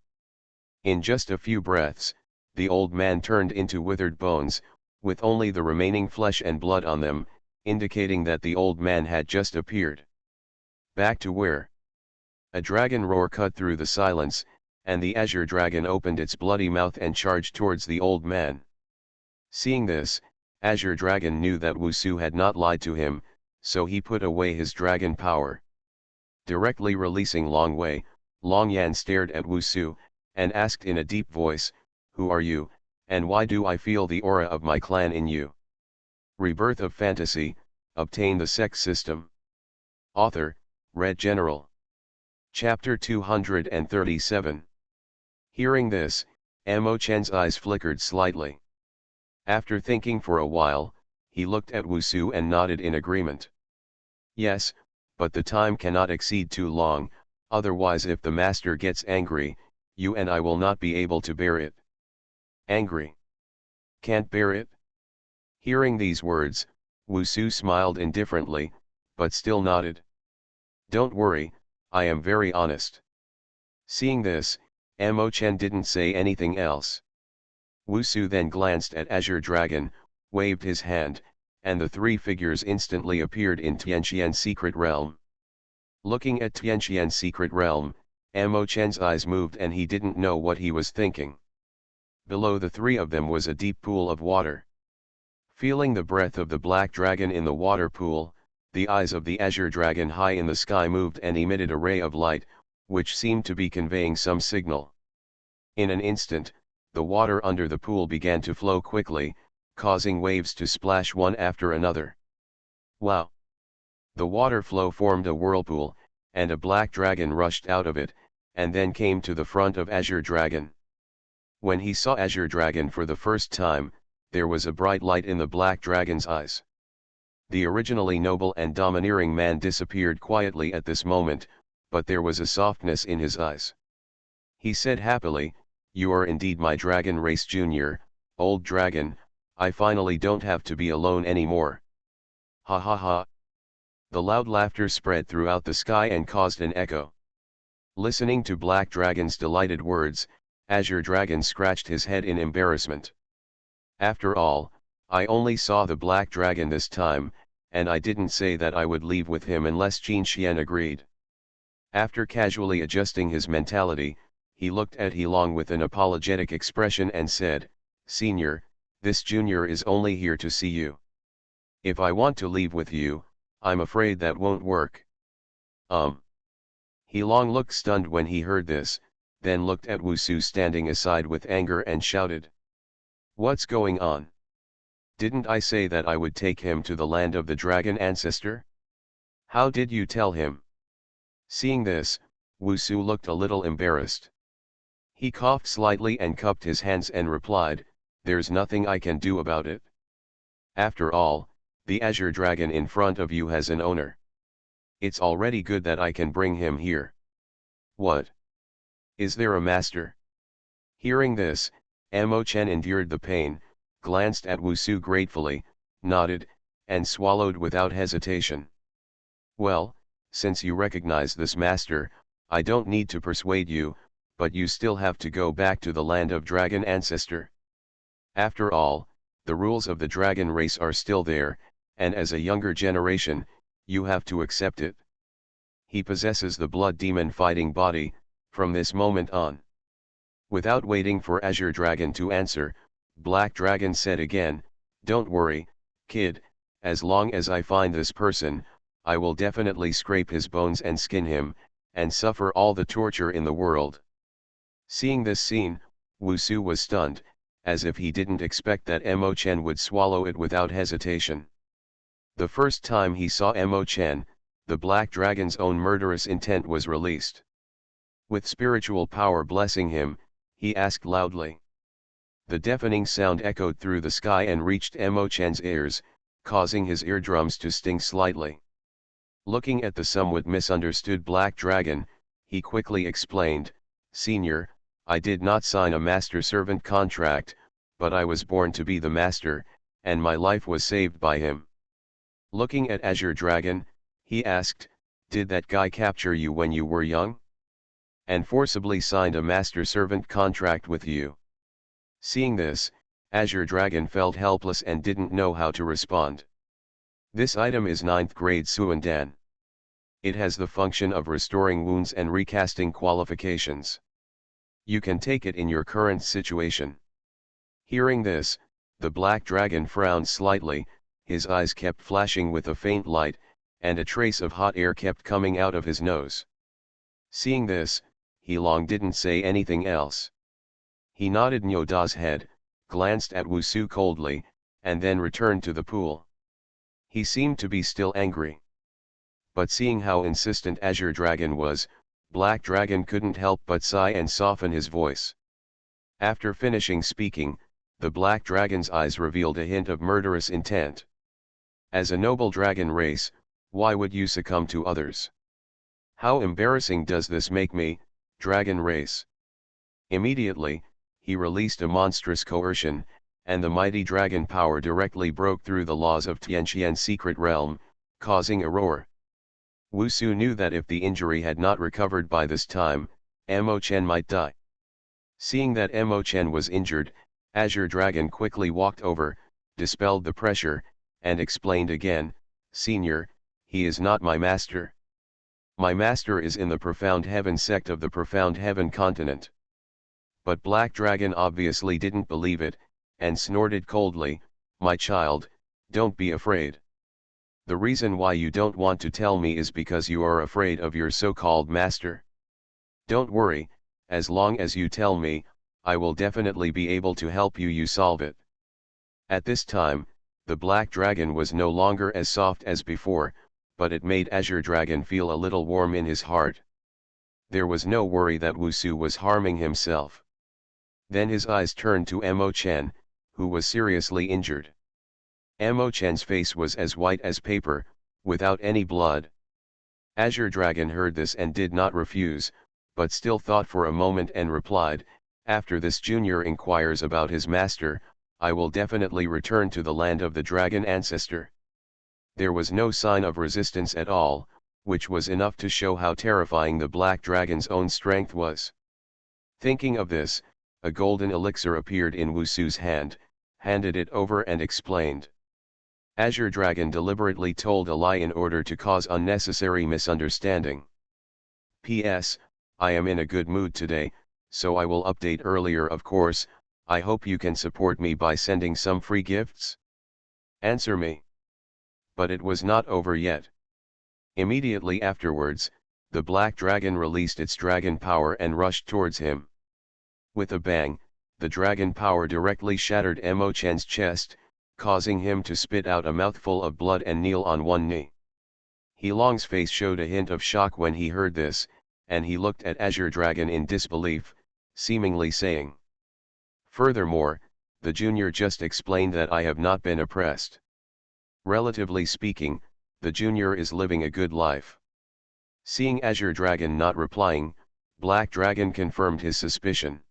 In just a few breaths, the old man turned into withered bones, with only the remaining flesh and blood on them, indicating that the old man had just appeared. Back to where? A dragon roar cut through the silence, and the Azure Dragon opened its bloody mouth and charged towards the old man. Seeing this, Azure Dragon knew that Wusu had not lied to him, so he put away his dragon power. Directly releasing Long Wei, Long Yan stared at Wusu, and asked in a deep voice, "Who are you, and why do I feel the aura of my clan in you?" Rebirth of Fantasy, obtain the Sect system. Author, Red General. Chapter 237. Hearing this, Mo Chen's eyes flickered slightly. After thinking for a while, he looked at Wusu and nodded in agreement. "Yes, but the time cannot exceed too long, otherwise if the master gets angry, you and I will not be able to bear it." Angry? Can't bear it? Hearing these words, Wusu smiled indifferently, but still nodded. "Don't worry, I am very honest." Seeing this, Mo Chen didn't say anything else. Wusu then glanced at Azure Dragon, waved his hand, and the three figures instantly appeared in Tianqian's secret realm. Looking at Tianqian's secret realm, Mo Chen's eyes moved and he didn't know what he was thinking. Below the three of them was a deep pool of water. Feeling the breath of the black dragon in the water pool, the eyes of the Azure Dragon high in the sky moved and emitted a ray of light, which seemed to be conveying some signal. In an instant, the water under the pool began to flow quickly, causing waves to splash one after another. Wow! The water flow formed a whirlpool, and a black dragon rushed out of it, and then came to the front of Azure Dragon. When he saw Azure Dragon for the first time, there was a bright light in the black dragon's eyes. The originally noble and domineering man disappeared quietly at this moment, but there was a softness in his eyes. He said happily, "You are indeed my dragon race junior, old dragon, I finally don't have to be alone anymore." Ha ha ha. The loud laughter spread throughout the sky and caused an echo. Listening to Black Dragon's delighted words, Azure Dragon scratched his head in embarrassment. "After all, I only saw the Black Dragon this time, and I didn't say that I would leave with him unless Qin Xian agreed." After casually adjusting his mentality, he looked at Heilong with an apologetic expression and said, "Senior, this junior is only here to see you. If I want to leave with you, I'm afraid that won't work." Heilong looked stunned when he heard this, then looked at Wusu standing aside with anger and shouted, "What's going on? Didn't I say that I would take him to the land of the dragon ancestor? How did you tell him?" Seeing this, Wusu looked a little embarrassed. He coughed slightly and cupped his hands and replied, "There's nothing I can do about it. After all, the Azure Dragon in front of you has an owner. It's already good that I can bring him here." "What? Is there a master?" Hearing this, Mo Chen endured the pain, glanced at Wusu gratefully, nodded, and swallowed without hesitation. "Well, since you recognize this master, I don't need to persuade you, but you still have to go back to the land of dragon ancestor. After all, the rules of the dragon race are still there, and as a younger generation, you have to accept it. He possesses the blood demon fighting body, from this moment on." Without waiting for Azure Dragon to answer, Black Dragon said again, "Don't worry, kid, as long as I find this person, I will definitely scrape his bones and skin him, and suffer all the torture in the world." Seeing this scene, Wusu was stunned, as if he didn't expect that Mo Chen would swallow it without hesitation. The first time he saw Mo Chen, the Black Dragon's own murderous intent was released. With spiritual power blessing him, he asked loudly. The deafening sound echoed through the sky and reached Mo Chen's ears, causing his eardrums to sting slightly. Looking at the somewhat misunderstood black dragon, he quickly explained, "Senior, I did not sign a master-servant contract, but I was born to be the master, and my life was saved by him." Looking at Azure Dragon, he asked, "Did that guy capture you when you were young? And forcibly signed a master-servant contract with you?" Seeing this, Azure Dragon felt helpless and didn't know how to respond. This item is 9th grade Suandan. It has the function of restoring wounds and recasting qualifications. You can take it in your current situation. Hearing this, the black dragon frowned slightly, his eyes kept flashing with a faint light, and a trace of hot air kept coming out of his nose. Seeing this, he long didn't say anything else. He nodded Nyoda's head, glanced at Wusu coldly, and then returned to the pool. He seemed to be still angry. But seeing how insistent Azure Dragon was, Black Dragon couldn't help but sigh and soften his voice. After finishing speaking, the Black Dragon's eyes revealed a hint of murderous intent. "As a noble dragon race, why would you succumb to others? How embarrassing does this make me, dragon race?" Immediately, he released a monstrous coercion, and the mighty dragon power directly broke through the laws of Tianqian's secret realm, causing a roar. Wusu knew that if the injury had not recovered by this time, Mo Chen might die. Seeing that Mo Chen was injured, Azure Dragon quickly walked over, dispelled the pressure, and explained again, "Senior, he is not my master. My master is in the Profound Heaven sect of the Profound Heaven continent." But Black Dragon obviously didn't believe it, and snorted coldly, "My child, don't be afraid. The reason why you don't want to tell me is because you are afraid of your so-called master. Don't worry, as long as you tell me, I will definitely be able to help you solve it." At this time, the Black Dragon was no longer as soft as before, but it made Azure Dragon feel a little warm in his heart. There was no worry that Wusu was harming himself. Then his eyes turned to Mo Chen, who was seriously injured. Mo Chen's face was as white as paper, without any blood. Azure Dragon heard this and did not refuse, but still thought for a moment and replied, "After this junior inquires about his master, I will definitely return to the land of the dragon ancestor." There was no sign of resistance at all, which was enough to show how terrifying the black dragon's own strength was. Thinking of this, a golden elixir appeared in Wusu's hand, handed it over and explained. Azure Dragon deliberately told a lie in order to cause unnecessary misunderstanding. "P.S. I am in a good mood today, so I will update earlier. Of course, I hope you can support me by sending some free gifts. Answer me." But it was not over yet. Immediately afterwards, the black dragon released its dragon power and rushed towards him. With a bang, the dragon power directly shattered Mo Chen's chest, causing him to spit out a mouthful of blood and kneel on one knee. He Long's face showed a hint of shock when he heard this, and he looked at Azure Dragon in disbelief, seemingly saying, "Furthermore, the junior just explained that I have not been oppressed. Relatively speaking, the junior is living a good life." Seeing Azure Dragon not replying, Black Dragon confirmed his suspicion.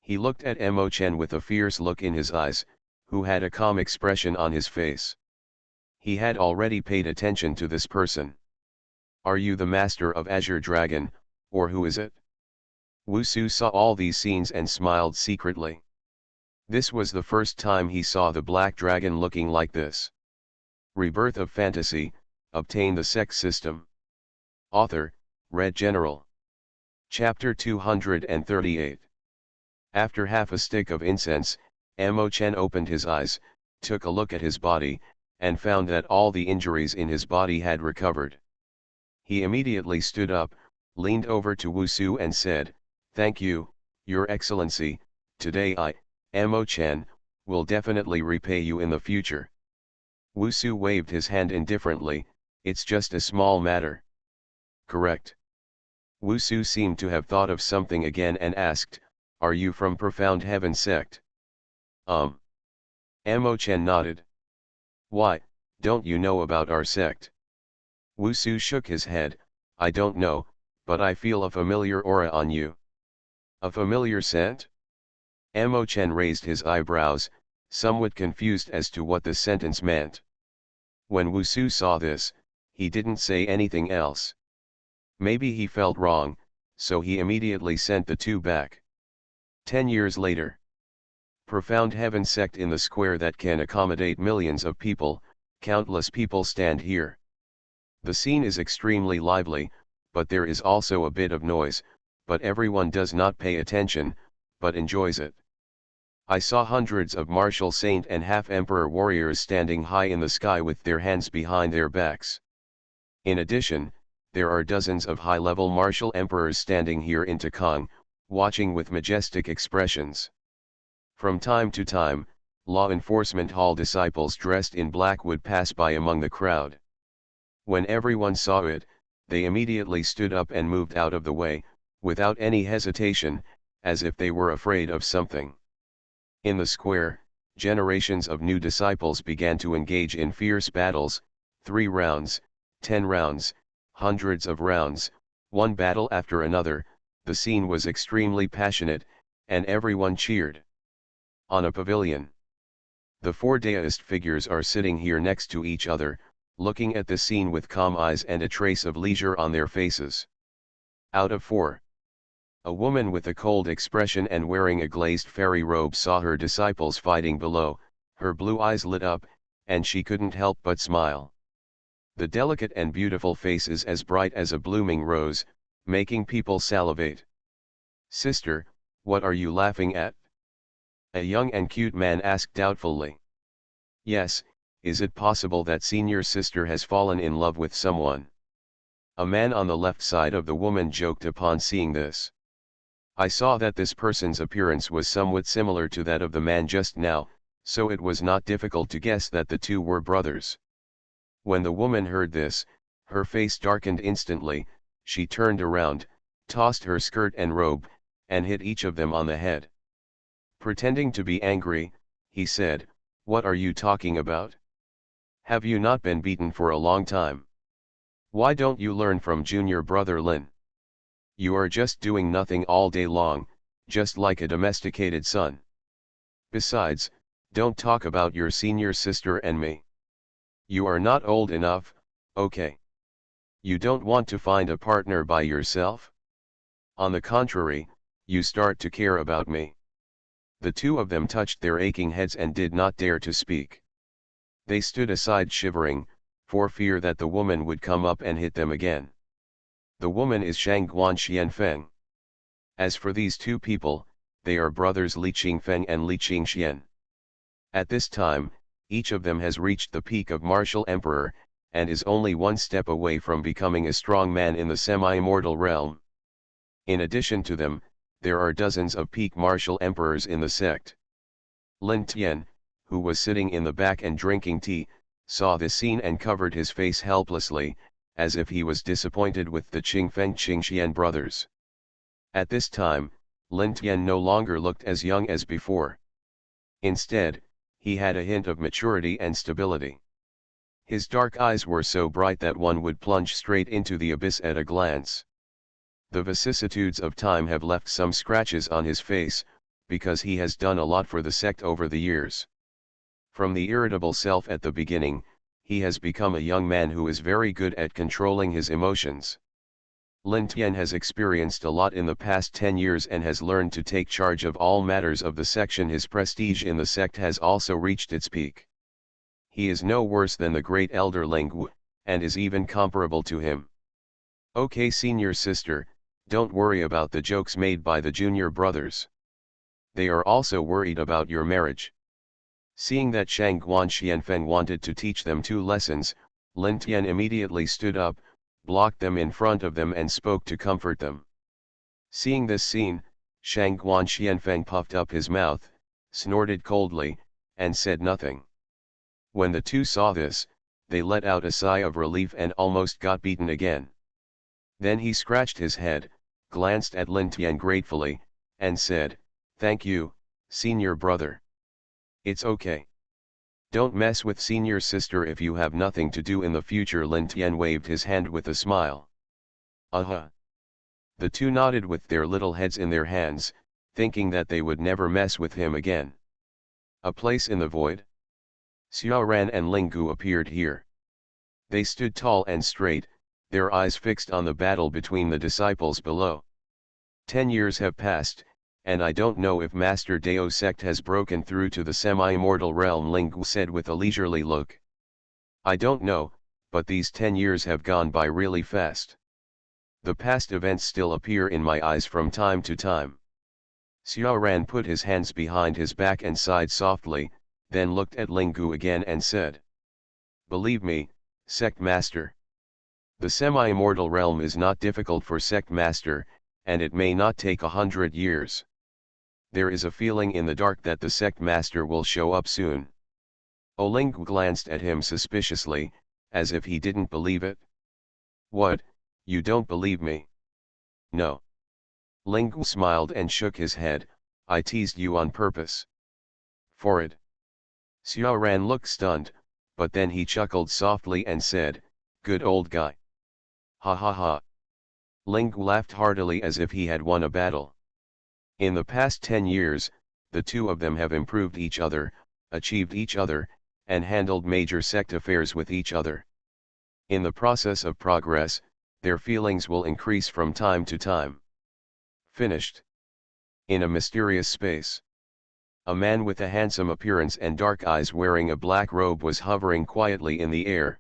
He looked at Mo Chen with a fierce look in his eyes, who had a calm expression on his face. He had already paid attention to this person. "Are you the master of Azure Dragon, or who is it?" Wusu saw all these scenes and smiled secretly. This was the first time he saw the black dragon looking like this. Rebirth of Fantasy, obtain the Sect system. Author, Red General. Chapter 238. After half a stick of incense, Mo Chen opened his eyes, took a look at his body, and found that all the injuries in his body had recovered. He immediately stood up, leaned over to Wusu and said, "Thank you, Your Excellency. Today I, Mo Chen, will definitely repay you in the future." Wusu waved his hand indifferently, "It's just a small matter." "Correct." Wusu seemed to have thought of something again and asked, "Are you from Profound Heaven sect?" Mo Chen nodded. "Why, don't you know about our sect?" Wusu shook his head. I don't know, but I feel a familiar aura on you. A familiar scent? Mo Chen raised his eyebrows, somewhat confused as to what the sentence meant. When Wusu saw this, he didn't say anything else. Maybe he felt wrong, so he immediately sent the two back. 10 years later. Profound Heaven Sect in the square that can accommodate millions of people, countless people stand here. The scene is extremely lively, but there is also a bit of noise, but everyone does not pay attention, but enjoys it. I saw hundreds of martial saint and half-emperor warriors standing high in the sky with their hands behind their backs. In addition, there are dozens of high-level martial emperors standing here in Takang, watching with majestic expressions. From time to time, law enforcement hall disciples dressed in black would pass by among the crowd. When everyone saw it, they immediately stood up and moved out of the way, without any hesitation, as if they were afraid of something. In the square, generations of new disciples began to engage in fierce battles, 3 rounds, 10 rounds, hundreds of rounds, one battle after another. The scene was extremely passionate, and everyone cheered. On a pavilion. The 4 Daoist figures are sitting here next to each other, looking at the scene with calm eyes and a trace of leisure on their faces. Out of 4. A woman with a cold expression and wearing a glazed fairy robe saw her disciples fighting below, her blue eyes lit up, and she couldn't help but smile. The delicate and beautiful face is as bright as a blooming rose, making people salivate. Sister, what are you laughing at? A young and cute man asked doubtfully. Yes, is it possible that senior sister has fallen in love with someone? A man on the left side of the woman joked upon seeing this. I saw that this person's appearance was somewhat similar to that of the man just now, so it was not difficult to guess that the two were brothers. When the woman heard this, her face darkened instantly. She turned around, tossed her skirt and robe, and hit each of them on the head. Pretending to be angry, he said, "What are you talking about? Have you not been beaten for a long time? Why don't you learn from junior brother Lin? You are just doing nothing all day long, just like a domesticated son. Besides, don't talk about your senior sister and me. You are not old enough, okay? You don't want to find a partner by yourself? On the contrary, you start to care about me." The two of them touched their aching heads and did not dare to speak. They stood aside shivering, for fear that the woman would come up and hit them again. The woman is Shangguan Xianfeng. As for these two people, they are brothers Li Qingfeng and Li Qingxian. At this time, each of them has reached the peak of martial emperor, and is only one step away from becoming a strong man in the semi-immortal realm. In addition to them, there are dozens of peak martial emperors in the sect. Lin Tian, who was sitting in the back and drinking tea, saw this scene and covered his face helplessly, as if he was disappointed with the Qingfeng Qingxian brothers. At this time, Lin Tian no longer looked as young as before. Instead, he had a hint of maturity and stability. His dark eyes were so bright that one would plunge straight into the abyss at a glance. The vicissitudes of time have left some scratches on his face, because he has done a lot for the sect over the years. From the irritable self at the beginning, he has become a young man who is very good at controlling his emotions. Lin Tian has experienced a lot in the past 10 years and has learned to take charge of all matters of the section. His prestige in the sect has also reached its peak. He is no worse than the great elder Ling Wu, and is even comparable to him. Okay, senior sister, don't worry about the jokes made by the junior brothers. They are also worried about your marriage. Seeing that Shangguan Xianfeng wanted to teach them 2 lessons, Lin Tian immediately stood up, blocked them in front of them and spoke to comfort them. Seeing this scene, Shangguan Xianfeng puffed up his mouth, snorted coldly, and said nothing. When the two saw this, they let out a sigh of relief and almost got beaten again. Then he scratched his head, glanced at Lin Tian gratefully, and said, "Thank you, senior brother. It's okay. Don't mess with senior sister if you have nothing to do in the future. Lin Tian waved his hand with a smile. Uh-huh. The two nodded with their little heads in their hands, thinking that they would never mess with him again. A place in the void? Xiaoran and Linggu appeared here. They stood tall and straight, their eyes fixed on the battle between the disciples below. 10 years have passed, and I don't know if Master Dao Sect has broken through to the semi-immortal realm, Linggu said with a leisurely look. I don't know, but these 10 years have gone by really fast. The past events still appear in my eyes from time to time. Xiaoran put his hands behind his back and sighed softly, then looked at Linggu again and said. Believe me, Sect Master. The semi-immortal realm is not difficult for Sect Master, and it may not take 100 years. There is a feeling in the dark that the Sect Master will show up soon. Linggu glanced at him suspiciously, as if he didn't believe it. What, you don't believe me? No. Linggu smiled and shook his head. I teased you on purpose. For it. Xiaoran looked stunned, but then he chuckled softly and said, good old guy. Ha ha ha. Linggu laughed heartily as if he had won a battle. In the past 10 years, the two of them have improved each other, achieved each other, and handled major sect affairs with each other. In the process of progress, their feelings will increase from time to time. Finished. In a mysterious space. A man with a handsome appearance and dark eyes wearing a black robe was hovering quietly in the air.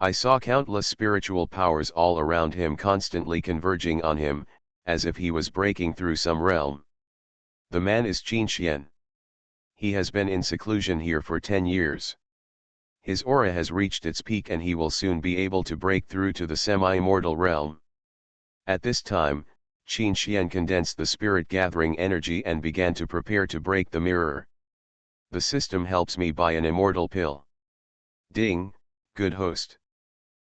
I saw countless spiritual powers all around him constantly converging on him, as if he was breaking through some realm. The man is Qin Xian. He has been in seclusion here for 10 years. His aura has reached its peak and he will soon be able to break through to the semi-immortal realm. At this time, Qin Xian condensed the spirit gathering energy and began to prepare to break the mirror. The system helps me buy an immortal pill. Ding, good host.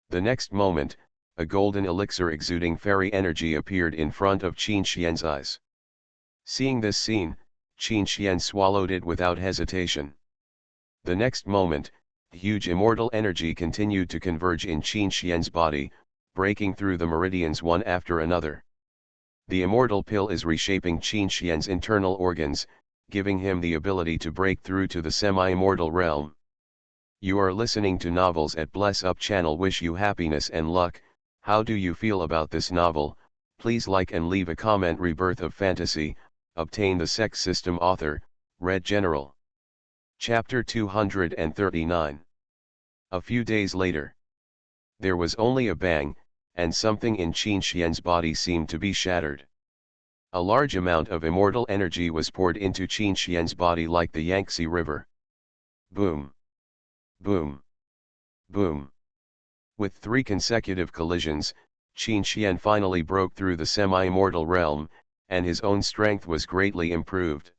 The next moment, a golden elixir exuding fairy energy appeared in front of Qin Xian's eyes. Seeing this scene, Qin Xian swallowed it without hesitation. The next moment, huge immortal energy continued to converge in Qin Xian's body, breaking through the meridians one after another. The immortal pill is reshaping Qin Xian's internal organs, giving him the ability to break through to the semi-immortal realm. You are listening to Novels at Bless Up channel. Wish you happiness and luck. How do you feel about this novel? Please like and leave a comment. Rebirth of Fantasy, obtain the Sect System. Author, Red General. Chapter 239. A few days later. There was only a bang, and something in Qin Xian's body seemed to be shattered. A large amount of immortal energy was poured into Qin Xian's body like the Yangtze River. Boom. Boom. Boom. With 3 consecutive collisions, Qin Xian finally broke through the semi-immortal realm, and his own strength was greatly improved.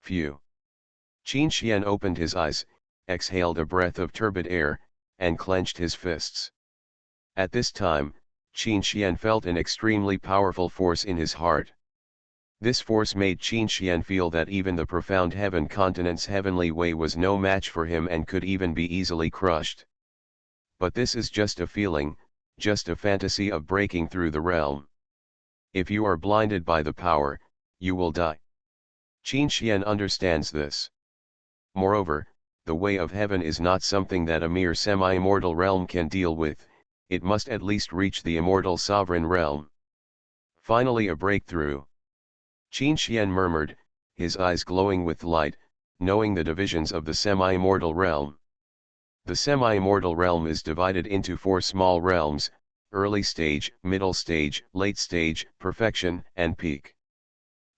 Phew. Qin Xian opened his eyes, exhaled a breath of turbid air, and clenched his fists. At this time, Qin Xian felt an extremely powerful force in his heart. This force made Qin Xian feel that even the profound heaven continent's heavenly way was no match for him and could even be easily crushed. But this is just a feeling, just a fantasy of breaking through the realm. If you are blinded by the power, you will die. Qin Xian understands this. Moreover, the way of heaven is not something that a mere semi-immortal realm can deal with, it must at least reach the immortal sovereign realm. Finally a breakthrough. Qin Xian murmured, his eyes glowing with light, knowing the divisions of the semi-immortal realm. The semi-immortal realm is divided into 4 small realms: early stage, middle stage, late stage, perfection, and peak.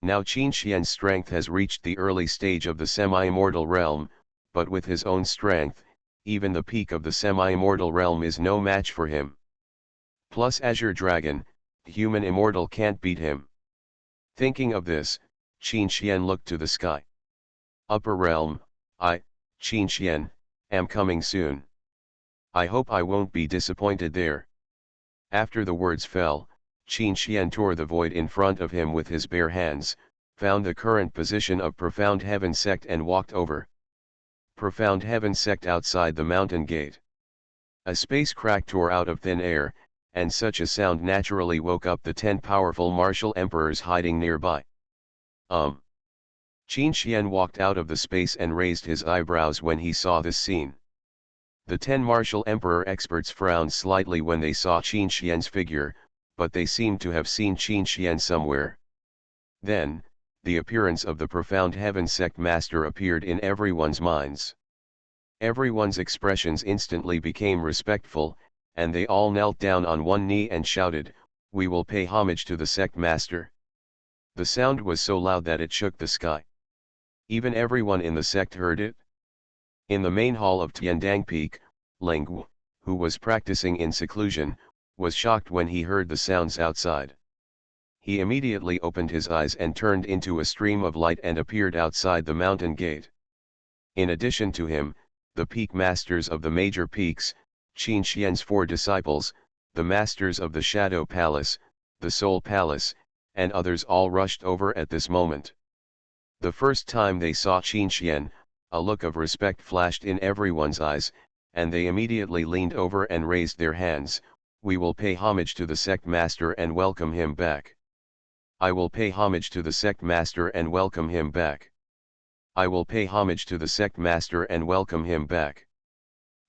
Now Qin Xian's strength has reached the early stage of the semi-immortal realm, but with his own strength, even the peak of the semi-immortal realm is no match for him. Plus Azure Dragon, human immortal can't beat him. Thinking of this, Qin Xian looked to the sky. Upper realm, I, Qin Xian, am coming soon. I hope I won't be disappointed there. After the words fell, Qin Xian tore the void in front of him with his bare hands, found the current position of Profound Heaven Sect and walked over. Profound Heaven Sect outside the mountain gate. A space crack tore out of thin air, and such a sound naturally woke up the 10 powerful martial emperors hiding nearby. Qin Xian walked out of the space and raised his eyebrows when he saw this scene. The 10 martial emperor experts frowned slightly when they saw Qin Xian's figure, but they seemed to have seen Qin Xian somewhere. Then, the appearance of the Profound Heaven Sect master appeared in everyone's minds. Everyone's expressions instantly became respectful, and they all knelt down on one knee and shouted, "We will pay homage to the sect master." The sound was so loud that it shook the sky. Even everyone in the sect heard it. In the main hall of Tiandang Peak, Ling Wu, who was practicing in seclusion, was shocked when he heard the sounds outside. He immediately opened his eyes and turned into a stream of light and appeared outside the mountain gate. In addition to him, the peak masters of the major peaks, Qin Xian's 4 disciples, the masters of the Shadow Palace, the Soul Palace, and others all rushed over at this moment. The first time they saw Qin Xian, a look of respect flashed in everyone's eyes, and they immediately leaned over and raised their hands. "We will pay homage to the sect master and welcome him back. I will pay homage to the sect master and welcome him back. I will pay homage to the sect master and welcome him back."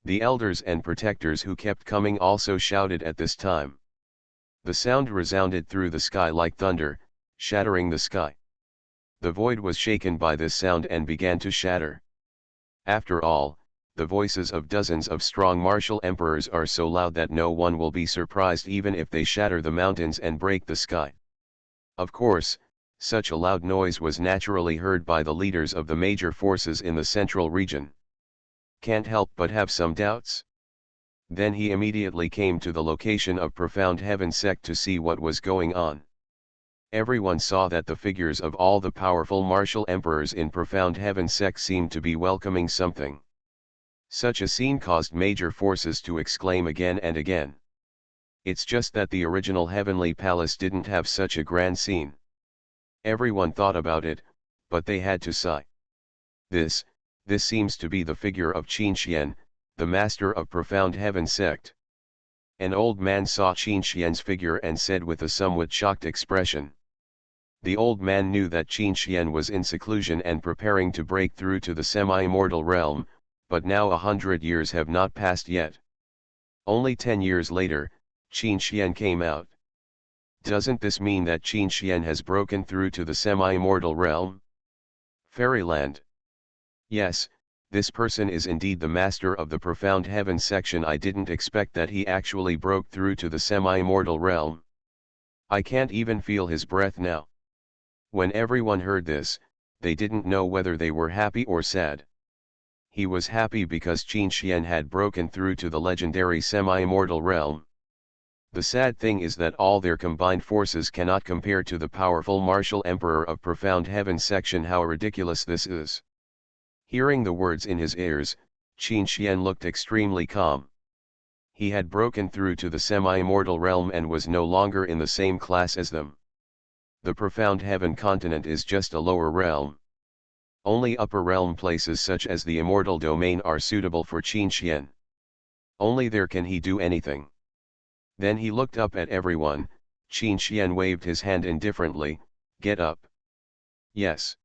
The elders and protectors who kept coming also shouted at this time. The sound resounded through the sky like thunder, shattering the sky. The void was shaken by this sound and began to shatter. After all, the voices of dozens of strong martial emperors are so loud that no one will be surprised even if they shatter the mountains and break the sky. Of course, such a loud noise was naturally heard by the leaders of the major forces in the central region. Can't help but have some doubts? Then he immediately came to the location of Profound Heaven Sect to see what was going on. Everyone saw that the figures of all the powerful martial emperors in Profound Heaven Sect seemed to be welcoming something. Such a scene caused major forces to exclaim again and again. It's just that the original Heavenly Palace didn't have such a grand scene. Everyone thought about it, but they had to sigh. This seems to be the figure of Qin Xian, the master of Profound Heaven Sect. An old man saw Qin Xian's figure and said with a somewhat shocked expression. The old man knew that Qin Xian was in seclusion and preparing to break through to the semi-immortal realm, but now 100 years have not passed yet. Only 10 years later, Qin Xian came out. Doesn't this mean that Qin Xian has broken through to the semi-immortal realm? Fairyland. Yes, this person is indeed the master of the Profound Heaven section. I didn't expect that he actually broke through to the semi-immortal realm. I can't even feel his breath now. When everyone heard this, they didn't know whether they were happy or sad. He was happy because Qin Xian had broken through to the legendary semi-immortal realm. The sad thing is that all their combined forces cannot compare to the powerful martial emperor of Profound Heaven section. How ridiculous this is. Hearing the words in his ears, Qin Xian looked extremely calm. He had broken through to the semi-immortal realm and was no longer in the same class as them. The Profound Heaven continent is just a lower realm. Only upper realm places such as the immortal domain are suitable for Qin Xian. Only there can he do anything. Then he looked up at everyone. Qin Xian waved his hand indifferently. "Get up." Yes.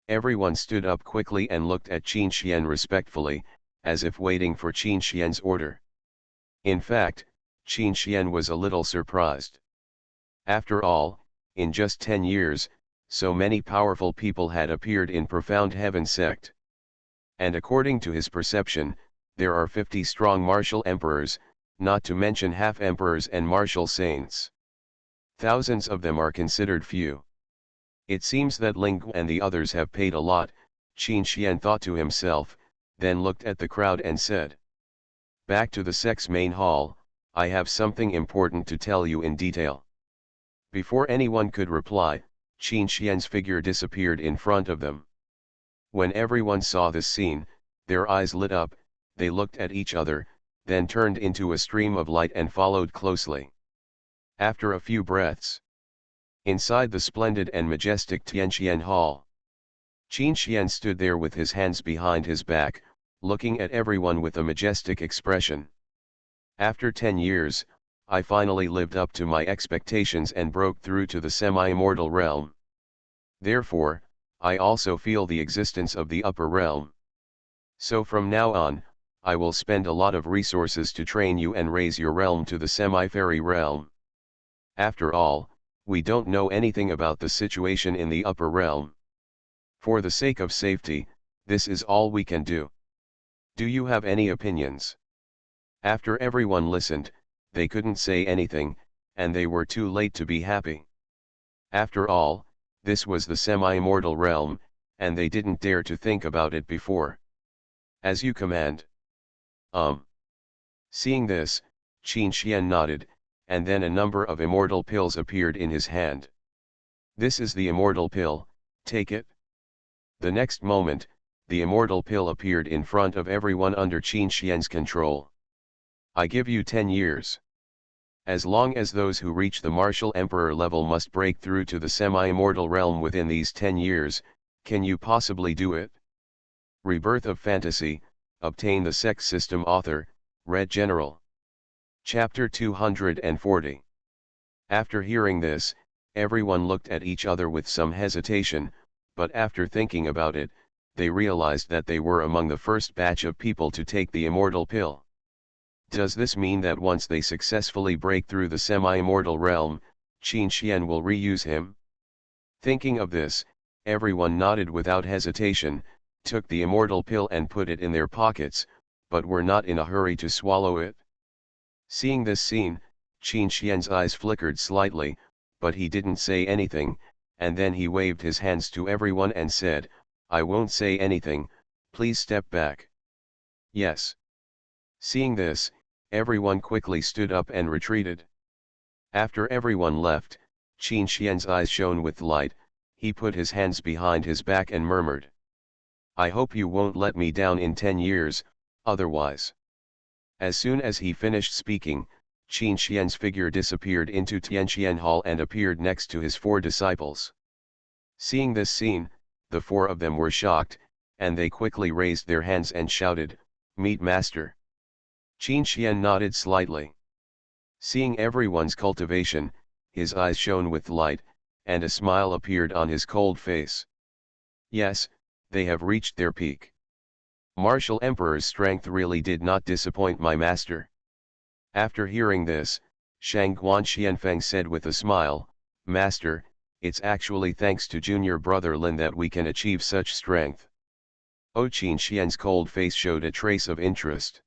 Everyone stood up quickly and looked at Qin Xian respectfully, as if waiting for Qin Xian's order. In fact, Qin Xian was a little surprised. After all, in just 10 years, so many powerful people had appeared in Profound Heaven Sect. And according to his perception, there are 50 strong martial emperors, not to mention half-emperors and martial saints. Thousands of them are considered few. It seems that Ling and the others have paid a lot, Qin Xian thought to himself, then looked at the crowd and said. Back to the sect's main hall, I have something important to tell you in detail. Before anyone could reply, Qin Xian's figure disappeared in front of them. When everyone saw this scene, their eyes lit up, they looked at each other, then turned into a stream of light and followed closely. After a few breaths, inside the splendid and majestic Tianqian Hall, Qin Xian stood there with his hands behind his back, looking at everyone with a majestic expression. After 10 years, I finally lived up to my expectations and broke through to the semi-immortal realm. Therefore, I also feel the existence of the upper realm. So from now on, I will spend a lot of resources to train you and raise your realm to the semi-fairy realm. After all, we don't know anything about the situation in the upper realm. For the sake of safety, this is all we can do. Do you have any opinions? After everyone listened, they couldn't say anything, and they were too late to be happy. After all, this was the semi-immortal realm, and they didn't dare to think about it before. As you command. Seeing this, Qin Xian nodded, and then a number of immortal pills appeared in his hand. This is the immortal pill, take it. The next moment, the immortal pill appeared in front of everyone under Qin Xian's control. I give you 10 years. As long as those who reach the martial emperor level must break through to the semi-immortal realm within these 10 years, can you possibly do it? Rebirth of Fantasy, obtain the Sect system author, Red General. Chapter 240. After hearing this, everyone looked at each other with some hesitation, but after thinking about it, they realized that they were among the first batch of people to take the immortal pill. Does this mean that once they successfully break through the semi-immortal realm, Qin Xian will reuse him? Thinking of this, everyone nodded without hesitation, took the immortal pill and put it in their pockets, but were not in a hurry to swallow it. Seeing this scene, Qin Xian's eyes flickered slightly, but he didn't say anything, and then he waved his hands to everyone and said, "I won't say anything, please step back." Yes. Seeing this, everyone quickly stood up and retreated. After everyone left, Qin Xian's eyes shone with light, he put his hands behind his back and murmured, "I hope you won't let me down in 10 years, otherwise." As soon as he finished speaking, Qin Xian's figure disappeared into Tianqian Hall and appeared next to his 4 disciples. Seeing this scene, the 4 of them were shocked, and they quickly raised their hands and shouted, "Meet Master." Qin Xian nodded slightly. Seeing everyone's cultivation, his eyes shone with light, and a smile appeared on his cold face. Yes, they have reached their peak. Martial Emperor's strength really did not disappoint my master. After hearing this, Shangguan Xianfeng said with a smile, "Master, it's actually thanks to junior brother Lin that we can achieve such strength." Qin Xian's cold face showed a trace of interest.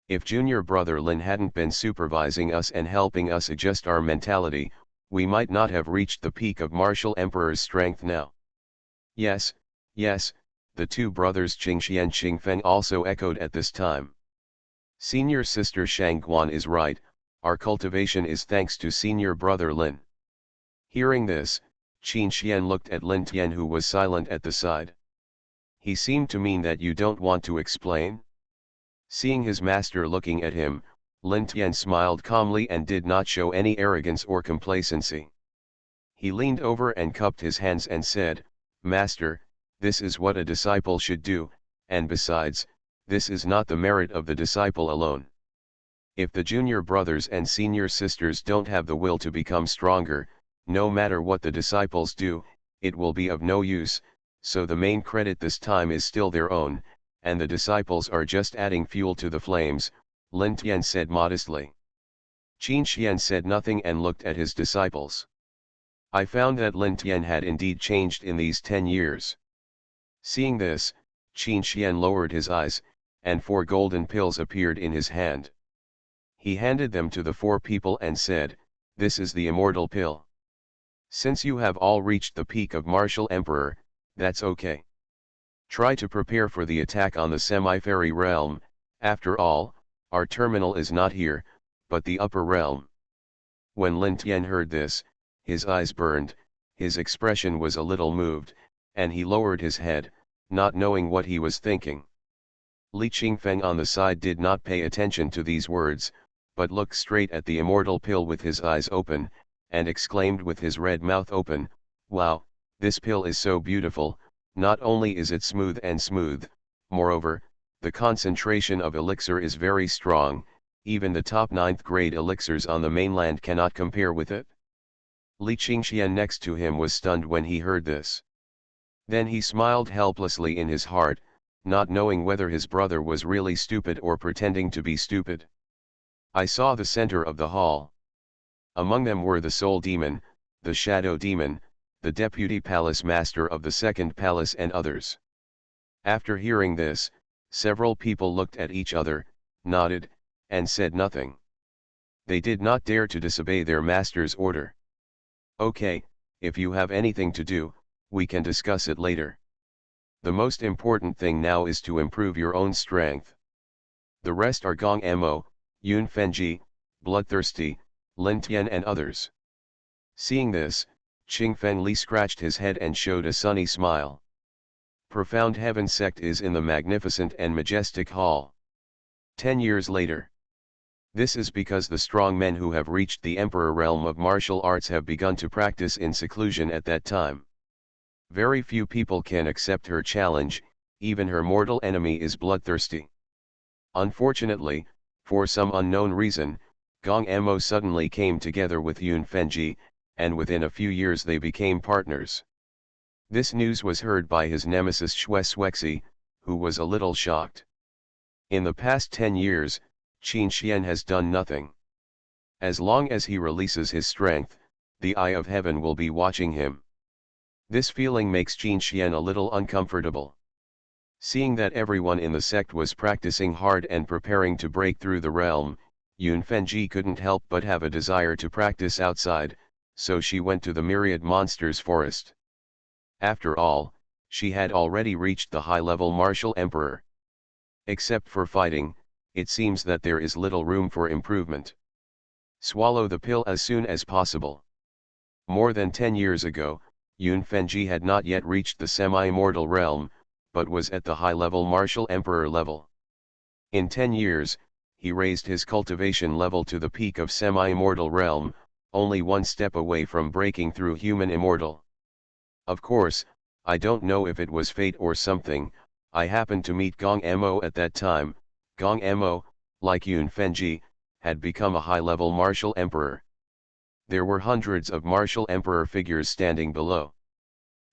If junior brother Lin hadn't been supervising us and helping us adjust our mentality, we might not have reached the peak of Martial Emperor's strength now. Yes, yes, the 2 brothers Qingxi and Qingfeng also echoed at this time. Senior sister Shangguan is right, our cultivation is thanks to senior brother Lin. Hearing this, Qin Xian looked at Lin Tian, who was silent at the side. He seemed to mean that you don't want to explain? Seeing his master looking at him, Lin Tian smiled calmly and did not show any arrogance or complacency. He leaned over and cupped his hands and said, "Master, this is what a disciple should do, and besides, this is not the merit of the disciple alone. If the junior brothers and senior sisters don't have the will to become stronger, no matter what the disciples do, it will be of no use, so the main credit this time is still their own, and the disciples are just adding fuel to the flames," Lin Tian said modestly. Qin Xian said nothing and looked at his disciples. I found that Lin Tian had indeed changed in these 10 years. Seeing this, Qin Xian lowered his eyes, and 4 golden pills appeared in his hand. He handed them to the 4 people and said, "This is the immortal pill. Since you have all reached the peak of Martial Emperor, that's okay. Try to prepare for the attack on the semi-fairy realm. After all, our terminal is not here, but the upper realm." When Lin Tian heard this, his eyes burned, his expression was a little moved, and he lowered his head, not knowing what he was thinking. Li Qingfeng on the side did not pay attention to these words, but looked straight at the immortal pill with his eyes open, and exclaimed with his red mouth open, "Wow, this pill is so beautiful. Not only is it smooth, moreover, The concentration of elixir is very strong, even the top 9th grade elixirs on the mainland cannot compare with it. Li Qingxian next to him was stunned when he heard this. Then he smiled helplessly in his heart, not knowing whether his brother was really stupid or pretending to be stupid. I saw the center of the hall. Among them were the Soul Demon, the Shadow Demon, the Deputy Palace Master of the Second Palace and others. After hearing this, several people looked at each other, nodded, and said nothing. They did not dare to disobey their master's order. Okay, if you have anything to do, we can discuss it later. The most important thing now is to improve your own strength. The rest are Gong Mo, Yun Fenji, Bloodthirsty, Lin Tian and others. Seeing this, Qing Fen Li scratched his head and showed a sunny smile. Profound Heaven Sect is in the magnificent and majestic hall. 10 years later. This is because the strong men who have reached the Emperor realm of martial arts have begun to practice in seclusion at that time. Very few people can accept her challenge, even her mortal enemy is bloodthirsty. Unfortunately, for some unknown reason, Gong Mo suddenly came together with Yun Fenji, and within a few years they became partners. This news was heard by his nemesis Xue Xuexi, who was a little shocked. In the past 10 years, Qin Xian has done nothing. As long as he releases his strength, the eye of heaven will be watching him. This feeling makes Qin Xian a little uncomfortable. Seeing that everyone in the sect was practicing hard and preparing to break through the realm, Yun Fenji couldn't help but have a desire to practice outside, so she went to the myriad monsters forest. After all, she had already reached the high-level martial emperor. Except for fighting, it seems that there is little room for improvement. Swallow the pill as soon as possible. More than 10 years ago, Yun Fenji had not yet reached the semi-mortal realm, but was at the high-level martial emperor level. In 10 years, he raised his cultivation level to the peak of semi-mortal realm, only one step away from breaking through human immortal. Of course, I don't know if it was fate or something. I happened to meet Gong Mo at that time. Gong Mo, like Yun Fenji, had become a high-level martial emperor. There were hundreds of martial emperor figures standing below.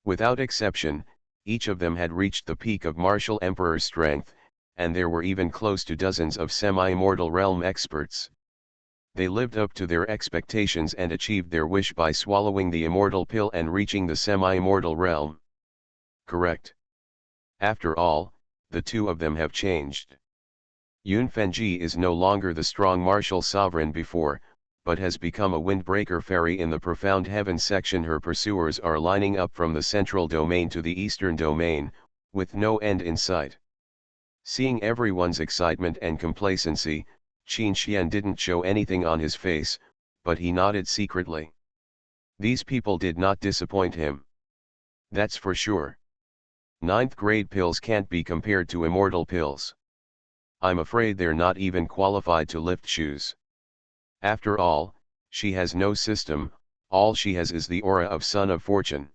Without exception, each of them had reached the peak of martial emperor strength, and there were even close to dozens of semi-mortal realm experts. They lived up to their expectations and achieved their wish by swallowing the immortal pill and reaching the semi-mortal realm. Correct. After all, the two of them have changed. Yun Fenji is no longer the strong martial sovereign before, but has become a windbreaker fairy in the profound heaven section. Her pursuers are lining up from the central domain to the eastern domain, with no end in sight. Seeing everyone's excitement and complacency, Qin Xian didn't show anything on his face, but he nodded secretly. These people did not disappoint him. That's for sure. 9th grade pills can't be compared to immortal pills. I'm afraid they're not even qualified to lift shoes. After all, she has no system, all she has is the aura of Son of Fortune.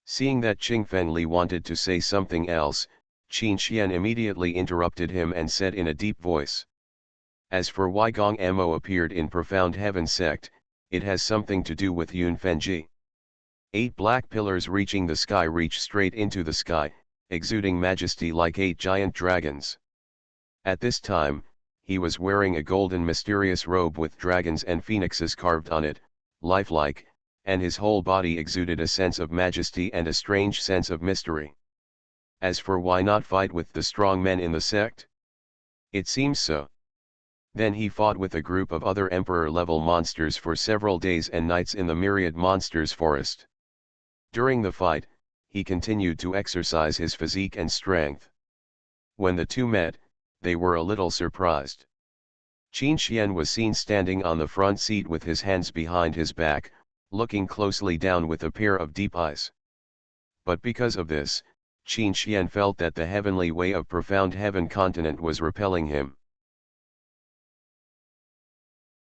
Seeing that Qing Fengli wanted to say something else, Qin Xian immediately interrupted him and said in a deep voice. As for why Gong Mo appeared in Profound Heaven Sect, it has something to do with Yun Fenji. 8 black pillars reaching the sky reach straight into the sky, exuding majesty like 8 giant dragons. At this time, he was wearing a golden mysterious robe with dragons and phoenixes carved on it, lifelike, and his whole body exuded a sense of majesty and a strange sense of mystery. As for why not fight with the strong men in the sect? It seems so. Then he fought with a group of other emperor-level monsters for several days and nights in the myriad monsters forest. During the fight, he continued to exercise his physique and strength. When the two met, they were a little surprised. Qin Xian was seen standing on the front seat with his hands behind his back, looking closely down with a pair of deep eyes. But because of this, Qin Xian felt that the heavenly way of profound heaven continent was repelling him.